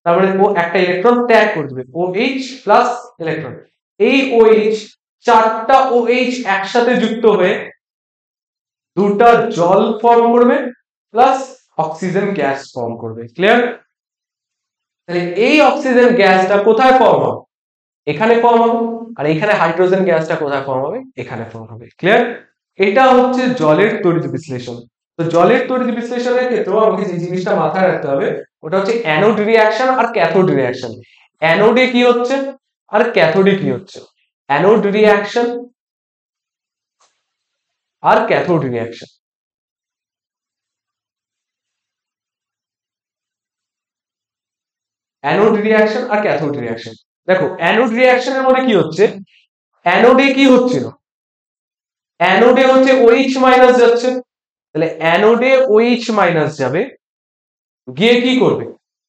তার মানে ও একটা ইলেকট্রন ত্যাগ করে দেবে। OH প্লাস ইলেকট্রন, এই OH চারটা OH একসাথে যুক্ত হয়ে দুটা জল ফর্ম করবে প্লাস অক্সিজেন গ্যাস ফর্ম করবে। ক্লিয়ার? তাহলে এই অক্সিজেন গ্যাসটা কোথায় ফর্ম হবে? এখানে ফর্ম হবে। আর এখানে হাইড্রোজেন গ্যাসটা কোথায় ফর্ম হবে? এখানে ফর্ম হবে। ক্লিয়ার? এটা হচ্ছে জলের তড়িৎ বিশ্লেষণ। তো জলের তড়িৎ বিশ্লেষণের ক্ষেত্রেও আমাকে যে জিনিসটা মাথায় রাখতে হবে ওটা হচ্ছে অ্যানোড রিঅ্যাকশন আর ক্যাথোড রিঅ্যাকশন। অ্যানোডে কি হচ্ছে আর ক্যাথোডে কি হচ্ছে? অ্যানোড রিঅ্যাকশন আর ক্যাথোড রিঅ্যাকশন। অ্যানোড রিঅ্যাকশন আর ক্যাথোড রিঅ্যাকশন। দেখো অ্যানোড রিঅ্যাকশনের মধ্যে কি হচ্ছে, অ্যানোডে কি হচ্ছিল, অ্যানোডে হচ্ছে OH মাইনাস যাচ্ছে, তাহলে অ্যানোডে OH মাইনাস যাবে, গিয়ে কি করবে,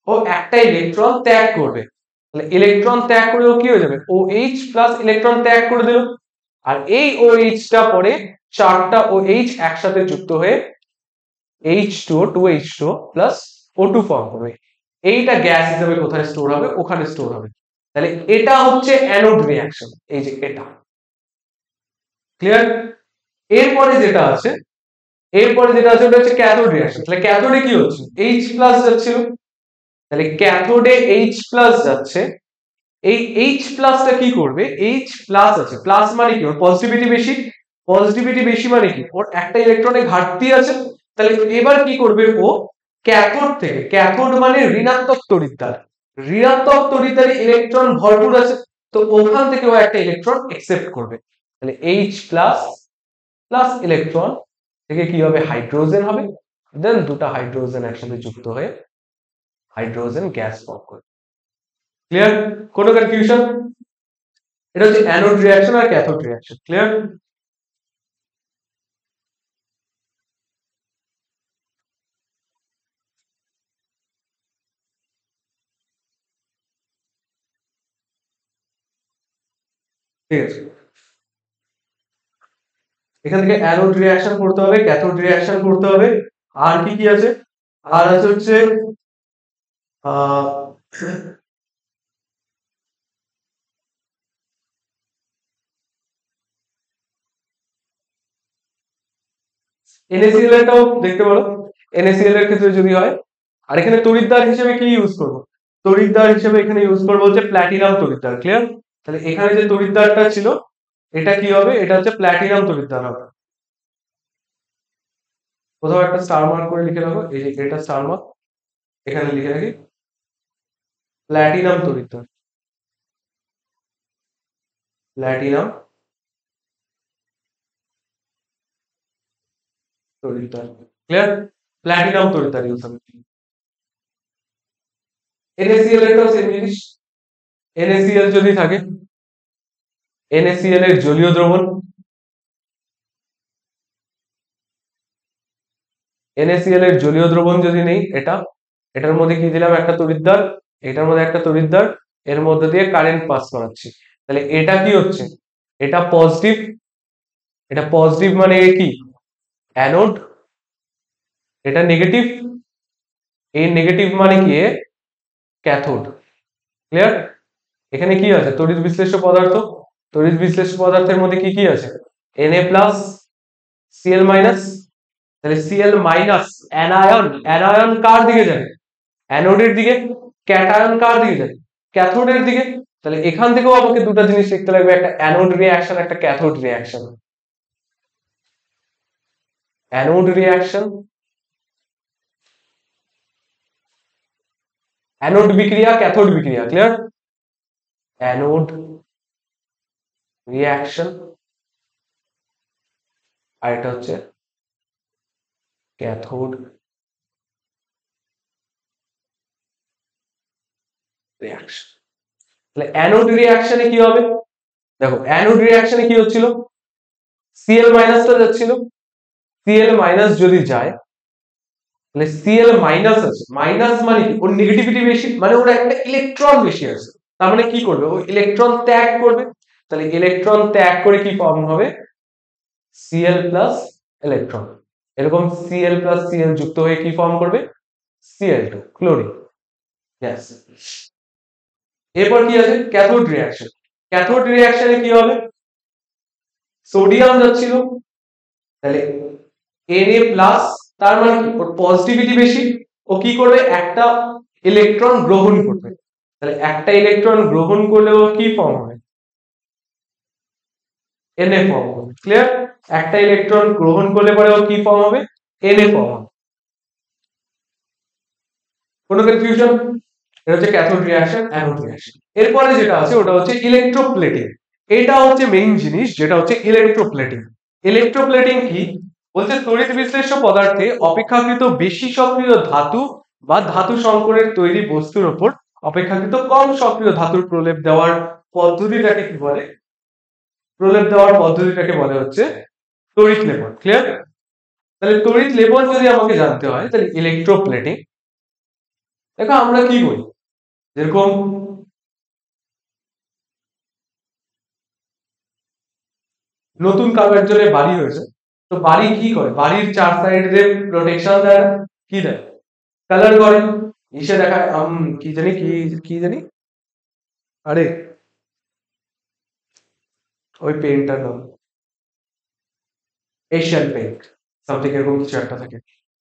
ও একটা ইলেকট্রন ত্যাগ করবে, তাহলে ইলেকট্রন ত্যাগ করে ও কি হয়ে যাবে, OH প্লাস ইলেকট্রন ত্যাগ করে দিল, আর এই OH টা পরে চারটা OH একসাথে যুক্ত হয়ে H2O 2H2O plus O2 form করবে, এইটা গ্যাস হিসেবে কোথায় স্টোর হবে, ওখানে স্টোর হবে। তাহলে এটা হচ্ছে অ্যানোড রিঅ্যাকশন, এই যে এটা ক্লিয়ার। এরপরে যেটা আছে, ওটা হচ্ছে ক্যাথোড রিঅ্যাকশন। তাহলে ক্যাথোডে কি হচ্ছে, H প্লাস যাচ্ছিল, তাহলে ক্যাথোডে H প্লাস যাচ্ছে, এই H প্লাসটা কি করবে, H প্লাস আছে, প্লাস মানে কি ওর পজিটিভিটি বেশি, পজিটিভিটি বেশি মানে কি ওর একটা ইলেকট্রনের ঘাটতি আছে, তাহলে এবার কি করবে ও ক্যাথোড থেকে, ক্যাথোড মানে ঋণাত্মক তড়িৎদ্বার, ঋণাত্মক তড়িৎদ্বারে ইলেকট্রন ভরপুর আছে, তো ওখান থেকে ও একটা ইলেকট্রন অ্যাকসেপ্ট করবে, তাহলে H প্লাস প্লাস ইলেকট্রন থেকে কি হবে, হাইড্রোজেন হবে, দেন দুটো হাইড্রোজেন একসাথে যুক্ত হয়ে হাইড্রোজেন গ্যাস ফর্ম করবে। ক্লিয়ার, কোনো কনফিউশন? এটা হচ্ছে অ্যানোড রিঅ্যাকশন আর ক্যাথোড রিঅ্যাকশন। ক্লিয়ার? ঠিক আছে, এখান থেকে অ্যানোড রিঅ্যাকশন করতে হবে, ক্যাথোড রিঅ্যাকশন করতে হবে, আর কি কি আছে, আর আছে হচ্ছে NaCl এরটাও দেখতে পারো, NaCl এর ক্ষেত্রে যদি হয়। আর এখানে তড়িৎদ্বার হিসেবে কি ইউজ করব, তড়িৎদ্বার হিসেবে এখানে ইউজ করব হচ্ছে প্ল্যাটিনাম তড়িৎদ্বার। ক্লিয়ার? তাহলে এখানে যে তড়িৎদ্বারটা ছিল এটা কি হবে, এটা হচ্ছে প্ল্যাটিনাম তড়িৎদ্বার হবে। কোথাও একটা স্টার মার্ক করে লিখে রাখো, এই যে এটা স্টার মার্ক, এখানে লিখে রাখি প্ল্যাটিনাম তড়িৎদ্বার, প্ল্যাটিনাম তড়িৎদ্বার। ক্লিয়ার? প্ল্যাটিনাম তড়িৎদ্বার ইউজ হবে। NaCl এরটাও সেম জিনিস, NaCl যদি থাকে, NaCl এর জলীয় দ্রবণ, NaCl এর জলীয় দ্রবণ যদি নেই, এটা, এটার মধ্যে কি দিলাম, একটা তড়িৎদ্বার, এটার মধ্যে একটা তড়িৎদ্বার, এর মধ্যে দিয়ে কারেন্ট পাস করাচ্ছি, তাহলে এটা কি হচ্ছে, এটা পজিটিভ, এটা পজিটিভ মানে কি অ্যানোড, এটা নেগেটিভ, এই নেগেটিভ মানে কি ক্যাথোড। ক্লিয়ার? এখানে কি আছে, তড়িৎ বিশ্লেষ্য পদার্থ, তড়িৎ বিশ্লেষ্য পদার্থের মধ্যে কি কি আছে, Na প্লাস Cl মাইনাস, তাহলে Cl মাইনাস অ্যানায়ন, অ্যানায়ন কার দিকে যাবে, অ্যানোডের দিকে, ক্যাটায়ন কার দিকে যাবে, ক্যাথোডের দিকে। তাহলে এখান থেকেও আমাকে দুটো জিনিস শিখতে লাগবে, একটা অ্যানোড রিঅ্যাকশন, একটা cathode reaction. Anode reaction, anode বিক্রিয়া, ক্যাথোড বিক্রিয়া। ক্লিয়ার? অ্যানোড রিঅ্যাকশন আর এটা হচ্ছে ক্যাথোড রিঅ্যাকশন। তাহলে অ্যানোড রিঅ্যাকশনে কি হবে, দেখো অ্যানোড রিঅ্যাকশনে কি হচ্ছিল, Cl মাইনাসটা যাচ্ছিল, Cl মাইনাস যদি যায়, তাহলে Cl মাইনাস আছে, মাইনাস মানে কি ওর নেগেটিভিটি বেশি, মানে ওর একটা ইলেকট্রন বেশি আছে, তার মানে কি করবে, ও ইলেকট্রন ত্যাগ করবে, তাহলে ইলেকট্রন ত্যাগ করে কি ফর্ম হবে, Cl প্লাস ইলেকট্রন, এরকম Cl প্লাস Cl যুক্ত হয়ে কি ফর্ম করবে, Cl2 ক্লোরিন গ্যাস। এরপর কি আছে, ক্যাথোড রিঅ্যাকশন, ক্যাথোড রিঅ্যাকশনে কি হবে, সোডিয়াম যাচ্ছিল, তাহলে Na প্লাস, তার মানে কি ওর পজিটিভিটি বেশি, ও কি করবে, একটা ইলেকট্রন গ্রহণ করবে, তাহলে একটা ইলেকট্রন গ্রহণ করলে ও কি ফর্ম হবে, Na ফর্ম হবে। ক্লিয়ার? একটা ইলেকট্রন গ্রহণ করলে পরে ও কি ফর্ম হবে, Na ফর্ম হবে। কোনো কনফিউশন? এটা হচ্ছে ক্যাথোড রিঅ্যাকশন, অ্যানোড রিঅ্যাকশন। এরপরে যেটা আছে ওটা হচ্ছে ইলেকট্রোপ্লেটিং, এটা হচ্ছে মেইন জিনিস, যেটা হচ্ছে ইলেকট্রোপ্লেটিং। ইলেকট্রোপ্লেটিং কি বলছে, তড়িৎ বিশ্লেষ্য পদার্থে অপেক্ষাকৃত বেশি সক্রিয় ধাতু বা ধাতু সংকরের তৈরি বস্তুর উপর অপেক্ষাকৃত কম সক্রিয় ধাতুর প্রলেপ দেওয়ার পদ্ধতিটাকে কি বলে? প্রলেপ দেওয়ার পদ্ধতিটাকে বলে হচ্ছে তড়িৎ লেপন। ক্লিয়ার? তাহলে তড়িৎ লেপন যদি আমাকে জানতে হয় তাহলে ইলেকট্রোপ্লেটিং। দেখো আমরা কি করি, যেরকম নতুন কারো একজনের বাড়ি হয়েছে, তো বাড়ি কি করে, বাড়ির চার সাইড দিয়ে প্রোটেকশন দেয়, কি দেয়, কালার করে, ইসে দেখায়, কি জানি কি জানি, আরে ওই পেইন্টটার নাম এশিয়ান পেইন্ট সামথিং, এরকম কিছু একটা থাকে,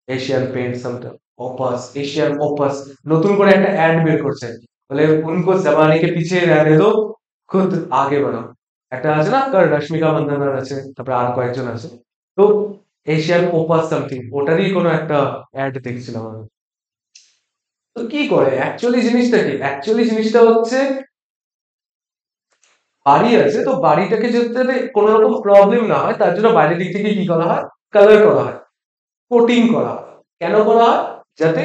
Asian paint something, Opus, Asian Opus, নতুন করে একটা অ্যাড বের করছে, বলে উनको जमाने के पीछे रहने दो, खुद आगे बढ़ो। একটা আছে না, রশ্মিকা মন্দানার আছে, তারপরে আর কয়েকজন আছে, তো এশিয়ান ওপাস সামথিং, ওটারই কোনো একটা অ্যাড দেখছিলাম আমি। তো কি করে অ্যাকচুয়ালি জিনিসটা কি, অ্যাকচুয়ালি জিনিসটা হচ্ছে বাড়ি আছে, তো বাড়িটাকে যাতে কোনো রকম প্রবলেম না হয় তার জন্য বাইরের দিক থেকে কি করা হয়, কালার করা হয়, কোটিং করা হয়। কেন করা হয়? যাতে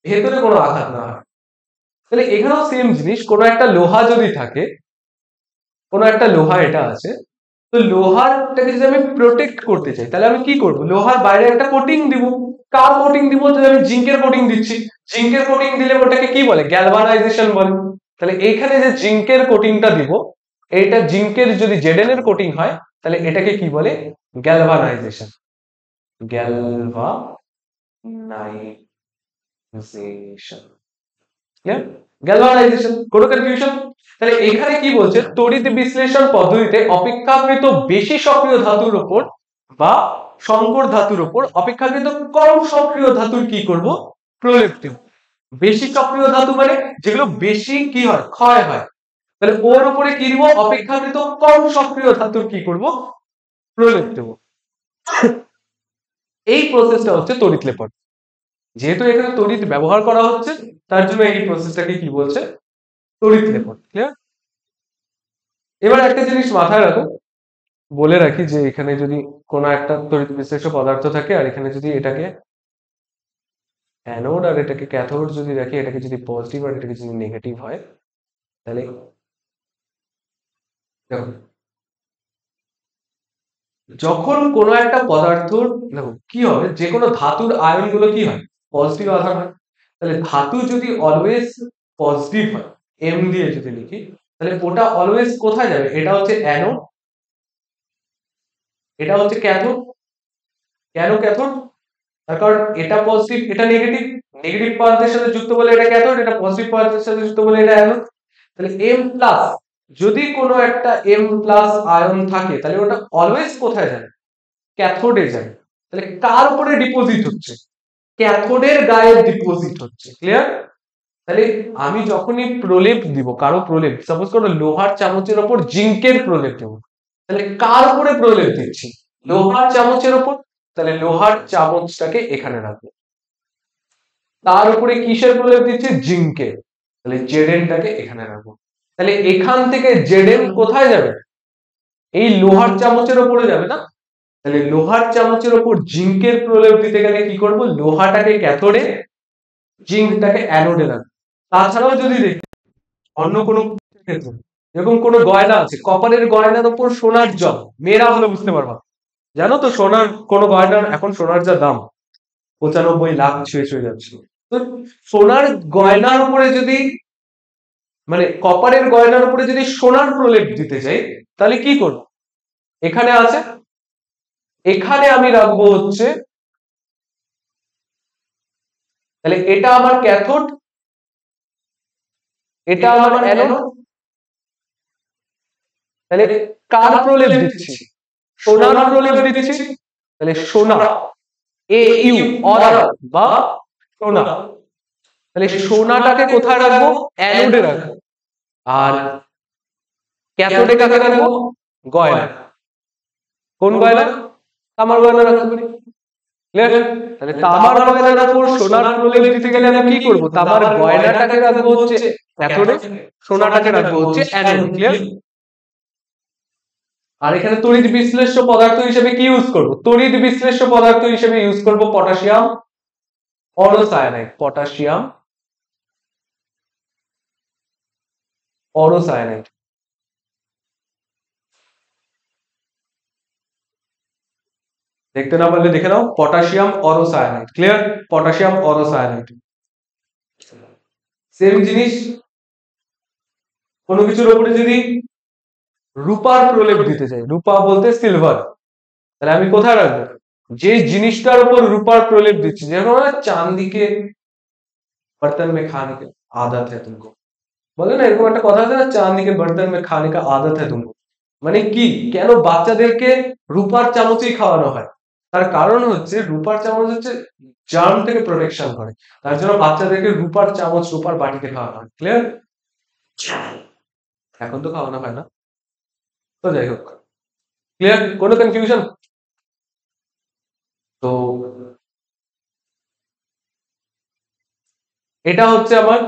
ভেতরে কোনো আঘাত না হয়। তাহলে এখানেও সেম জিনিস, কোনো একটা লোহা যদি থাকে, কোনো একটা লোহা এটা আছে, তো লোহারটাকে যদি আমি প্রোটেক্ট করতে চাই তাহলে আমি কি করব, লোহার বাইরে একটা কোটিং দিব। কার কোটিং দিব? তাহলে আমি জিঙ্কের কোটিং দিচ্ছি। জিঙ্কের কোটিং দিলে ওটাকে কি বলে, গ্যালভানাইজেশন বলে। তাহলে এইখানে যে জিঙ্কের কোটিংটা দিব, এইটা জিঙ্কের যদি জেডেন এর কোটিং হয় তাহলে এটাকে কি বলে, গ্যালভানাইজেশন। গ্যালভানাইজেশন, গ্যালভানাইজেশন, কোনো কনফিউশন? তাহলে এখানে কি বলছে, তড়িৎ বিশ্লেষণ পদ্ধতিতে অপেক্ষাকৃত বেশি সক্রিয় ধাতুর উপর বা সংকর ধাতুর উপর অপেক্ষাকৃত কম সক্রিয় ধাতুর কি করব, প্রলেপ দেব। বেশি সক্রিয় ধাতু মানে যেগুলো বেশি কি হয়, ক্ষয় হয়, তাহলে ওর উপরে কি দিব, অপেক্ষাকৃত কম সক্রিয় ধাতুর কি করব, প্রলেপ দেব। এই প্রসেসটা হচ্ছে তড়িৎ লেপন। যেহেতু এখানে তড়িৎ ব্যবহার করা হচ্ছে তার জন্য এই প্রসেসটাকে কি বলছে, তড়িৎ লেপন। ক্লিয়ার? এবার একটা জিনিস মাথায় রাখো, বলে রাখি যে এখানে যদি কোনো একটা তড়িৎ বিশিষ্ট পদার্থ থাকে আর এখানে যদি এটাকে অ্যানোড আর এটাকে ক্যাথোড যদি রাখি, এটাকে যদি পজিটিভ আর এটাকে যদি নেগেটিভ হয়, তাহলে দেখো যখন কোনো একটা পদার্থ, দেখো কি হবে, যে কোনো ধাতুর আয়ন গুলো কি হয়, পজিটিভ আধান হয়। তাহলে ধাতু যদি অলওয়েজ পজিটিভ হয়, এম দিয়ে যদি লিখি, তাহলে ওটা অলওয়েজ কোথায় যাবে, এটা হচ্ছে অ্যানোড, এটা হচ্ছে ক্যাথোড। কেন ক্যাথোড? তার কারণ এটা পজিটিভ, এটা নেগেটিভ, নেগেটিভ পদার্থের সাথে যুক্ত বলে এটা ক্যাথোড, এটা পজিটিভ পদার্থের সাথে যুক্ত বলে এটা অ্যানোড। তাহলে এম প্লাস, যদি কোনো একটা এম প্লাস আয়ন থাকে তাহলে ওটা অলওয়েজ কোথায় যায়, ক্যাথোডে যায়। তাহলে কার উপরে ডিপোজিট হচ্ছে, ক্যাথোডের গায়ে ডিপোজিট হচ্ছে। ক্লিয়ার? তাহলে আমি যখনই প্রলেপ দিব, কারো প্রলেপ, সাপোজ করো লোহার চামচের উপর জিঙ্কের প্রলেপ দেব, তাহলে কার উপরে প্রলেপ দিচ্ছি, লোহার চামচের উপর, তাহলে লোহার চামচটাকে এখানে রাখবো। তার উপরে কিসের প্রলেপ দিচ্ছি, জিঙ্কের, তাহলে জেডেনটাকে এখানে রাখবো। তাহলে এখান থেকে জেডেন কোথায় যাবে, এই লোহার চামচের উপরে যাবে না। তাহলে লোহার চামচের উপর জিঙ্কের প্রলেপ দিতে গেলে কি করব, লোহাটাকে ক্যাথোডে, জিঙ্কটাকে অ্যানোডে রাখবো। তাছাড়াও যদি দেখি অন্য কোনো ক্ষেত্রে, এরকম কোনো গয়না আছে, কপারের গয়নার উপর সোনার জল, মেয়েরা হলে বুঝতে পারবা, জানো তো সোনার কোন গয়নার, এখন সোনার যা দাম 95 লাখ ছুঁয়ে যাচ্ছে, তো সোনার গয়নার উপরে যদি, মানে কপারের গয়নার উপরে যদি সোনার প্রলেপ দিতে চাই তাহলে কি করব, এখানে আছে, এখানে আমি রাখবো হচ্ছে, তাহলে এটা আমার ক্যাথোড, এটা আমার অ্যানোড। তাহলে কার প্রলেপ দিচ্ছি, সোনার প্রলেপ দিচ্ছি। তাহলে সোনা, এ ইউ অর বা সোনা, তাহলে সোনাটাকে কোথায় রাখবো, অ্যানোডে রাখবো। আর ক্যাথোডে কাকে রাখবো, গয়না। কোন গয়না, তামার গয়না রাখতে পারি। ক্লিয়ার? তাহলে তামার গয়নার উপর সোনার প্রলেপ দিতে গেলে আমি কি করব, তামার গয়নাটাকে রাখবো হচ্ছে ক্যাথোডে, সোনাটাকে রাখবো হচ্ছে অ্যানোড। ক্লিয়ার? আর এখানে তড়িৎ বিশ্লেষ্য পদার্থ হিসেবে কি ইউজ করব, তড়িৎ বিশ্লেষ্য পদার্থ হিসেবে ইউজ করব পটাশিয়াম অরোসায়ানাইড, পটাশিয়াম অরোসায়ানাইড। দেখতে না পারলে দেখে নাও, পটাশিয়াম অরোসায়ানাইড। ক্লিয়ার? পটাশিয়াম অরোসায়ানাইড। সেম জিনিস, কোনো কিছুর উপরে যদি রূপার প্রলেপ দিতে চাই, রূপা বলতে সিলভার, তাহলে আমি কোথায় রাখবো? যে জিনিসটার উপর রূপার প্রলেপ দিচ্ছি, যেমন চাঁদি के बर्तन में खाने की आदत है तुमको, বলে না এরকম একটা কথা আছে না, চাঁদি के बर्तन में खाने का आदत है तुमको। মানে কি, কেন বাচ্চাদেরকে রূপার চামচেই খাওয়ানো হয়? তার কারণ হচ্ছে রূপার চামচ হচ্ছে জার্ম থেকে প্রোটেকশন করে, তার জন্য বাচ্চাদেরকে রূপার চামচ, রূপার বাটিতে খাওয়ানো হয়। ক্লিয়ার? এখন তো খাওয়ানো হয় না, তো যাই হোক। ক্লিয়ার? কোনো কনফিউশন? তো এটা হচ্ছে আমার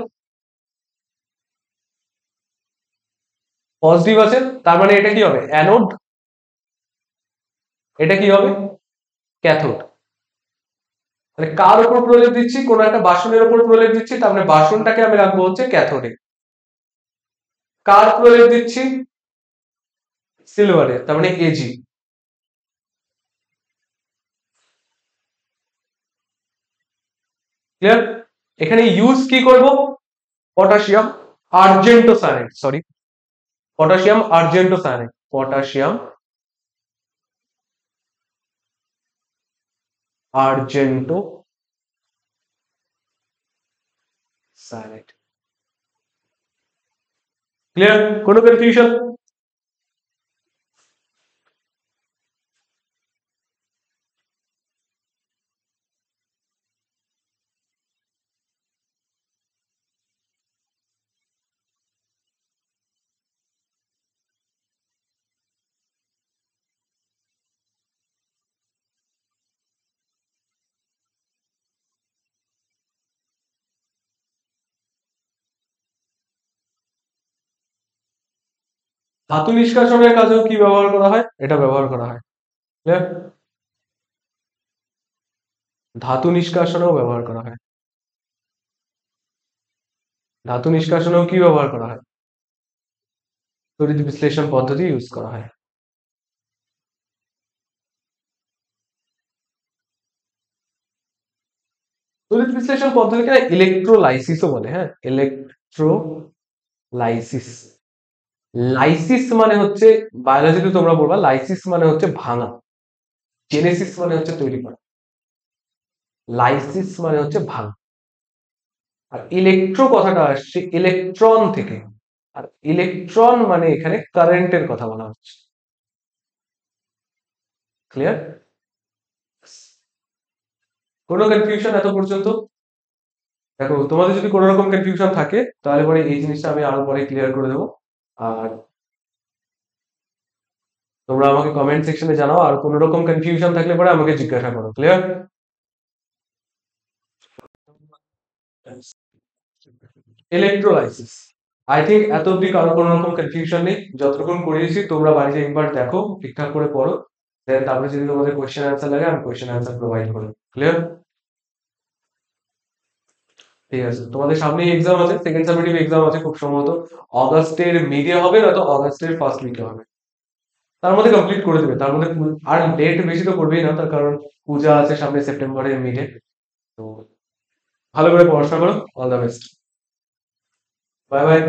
পজিটিভ আছে, তার মানে এটা কি হবে? অ্যানোড। এটা কি হবে? ক্যাথোড। মানে কার উপর প্রলেপ দিচ্ছি? কোন একটা বাসনের উপর প্রলেপ দিচ্ছি, তার মানে বাসনটাকে আমি রাখবো হচ্ছে ক্যাথোডে। কার প্রলেপ দিচ্ছি? সিলভারে, তার মানে এজি। ক্লিয়ার? এখানে ইউজ কি করব? Potassium argentocyanide, sorry, potassium argentocyanide, potassium argentocyanide. Clear? কোনো কনফিউশন? ধাতু নিষ্কাশনের কাজেও কি ব্যবহার করা হয়? এটা ব্যবহার করা হয়। ক্লিয়ার? ধাতু নিষ্কাশনেও ব্যবহার করা হয়। ধাতু নিষ্কাশনেও কি ব্যবহার করা হয়? তড়িৎ বিশ্লেষণ পদ্ধতি ইউজ করা হয়। তড়িৎ বিশ্লেষণ পদ্ধতিকে ইলেকট্রোলাইসিসও বলে। হ্যাঁ, ইলেকট্রোলাইসিস। লাইসিস মানে হচ্ছে, বায়োলজিতে তোমরা বলবা লাইসিস মানে হচ্ছে ভাঙা, জেনেসিস মানে হচ্ছে তৈরি করা, লাইসিস মানে হচ্ছে ভাঙা। আর ইলেকট্রো কথাটা আসছে ইলেকট্রন থেকে, আর ইলেকট্রন মানে এখানে কারেন্টের কথা বলা হচ্ছে। ক্লিয়ার? কোনো কনফিউশন এত পর্যন্ত? দেখো, তোমাদের যদি কোনো রকম কনফিউশন থাকে তাহলে পরে এই জিনিসটা আমি আরো পরে ক্লিয়ার করে দেবো। আর তোমরা আমাকে কমেন্ট সেকশনে জানাও, আর কোনো রকম কনফিউশন থাকলে পরে আমাকে জিজ্ঞাসা করো। ক্লিয়ার? ইলেকট্রোলাইসিস, আই থিঙ্ক এত অব্দি কারো কোনো রকম কনফিউশন নেই। যতক্ষণ করিয়েছি তোমরা বাড়িতে একবার দেখো, ঠিকঠাক করে পড়ো, দেন তারপরে যদি তোমাদের কোয়েশ্চেন অ্যান্সার লাগে আমি কোয়েশ্চেন অ্যান্সার প্রোভাইড করবো। ক্লিয়ার? ঠিক আছে, তোমাদের সামনেই এক্সাম আছে, সেকেন্ড সামেটিভ এক্সাম আছে, খুব সম্ভবত অগাস্টের মিডে হবে, নয়তো অগাস্টের ফার্স্ট উইকে হবে। তার মধ্যে কমপ্লিট করে দেবে, তার মধ্যে আর ডেট বেশি তো করবেই না, তার কারণ পূজা আছে সামনে সেপ্টেম্বরের মিডে। তো ভালো করে পড়াশোনা করো, all the best, bye bye.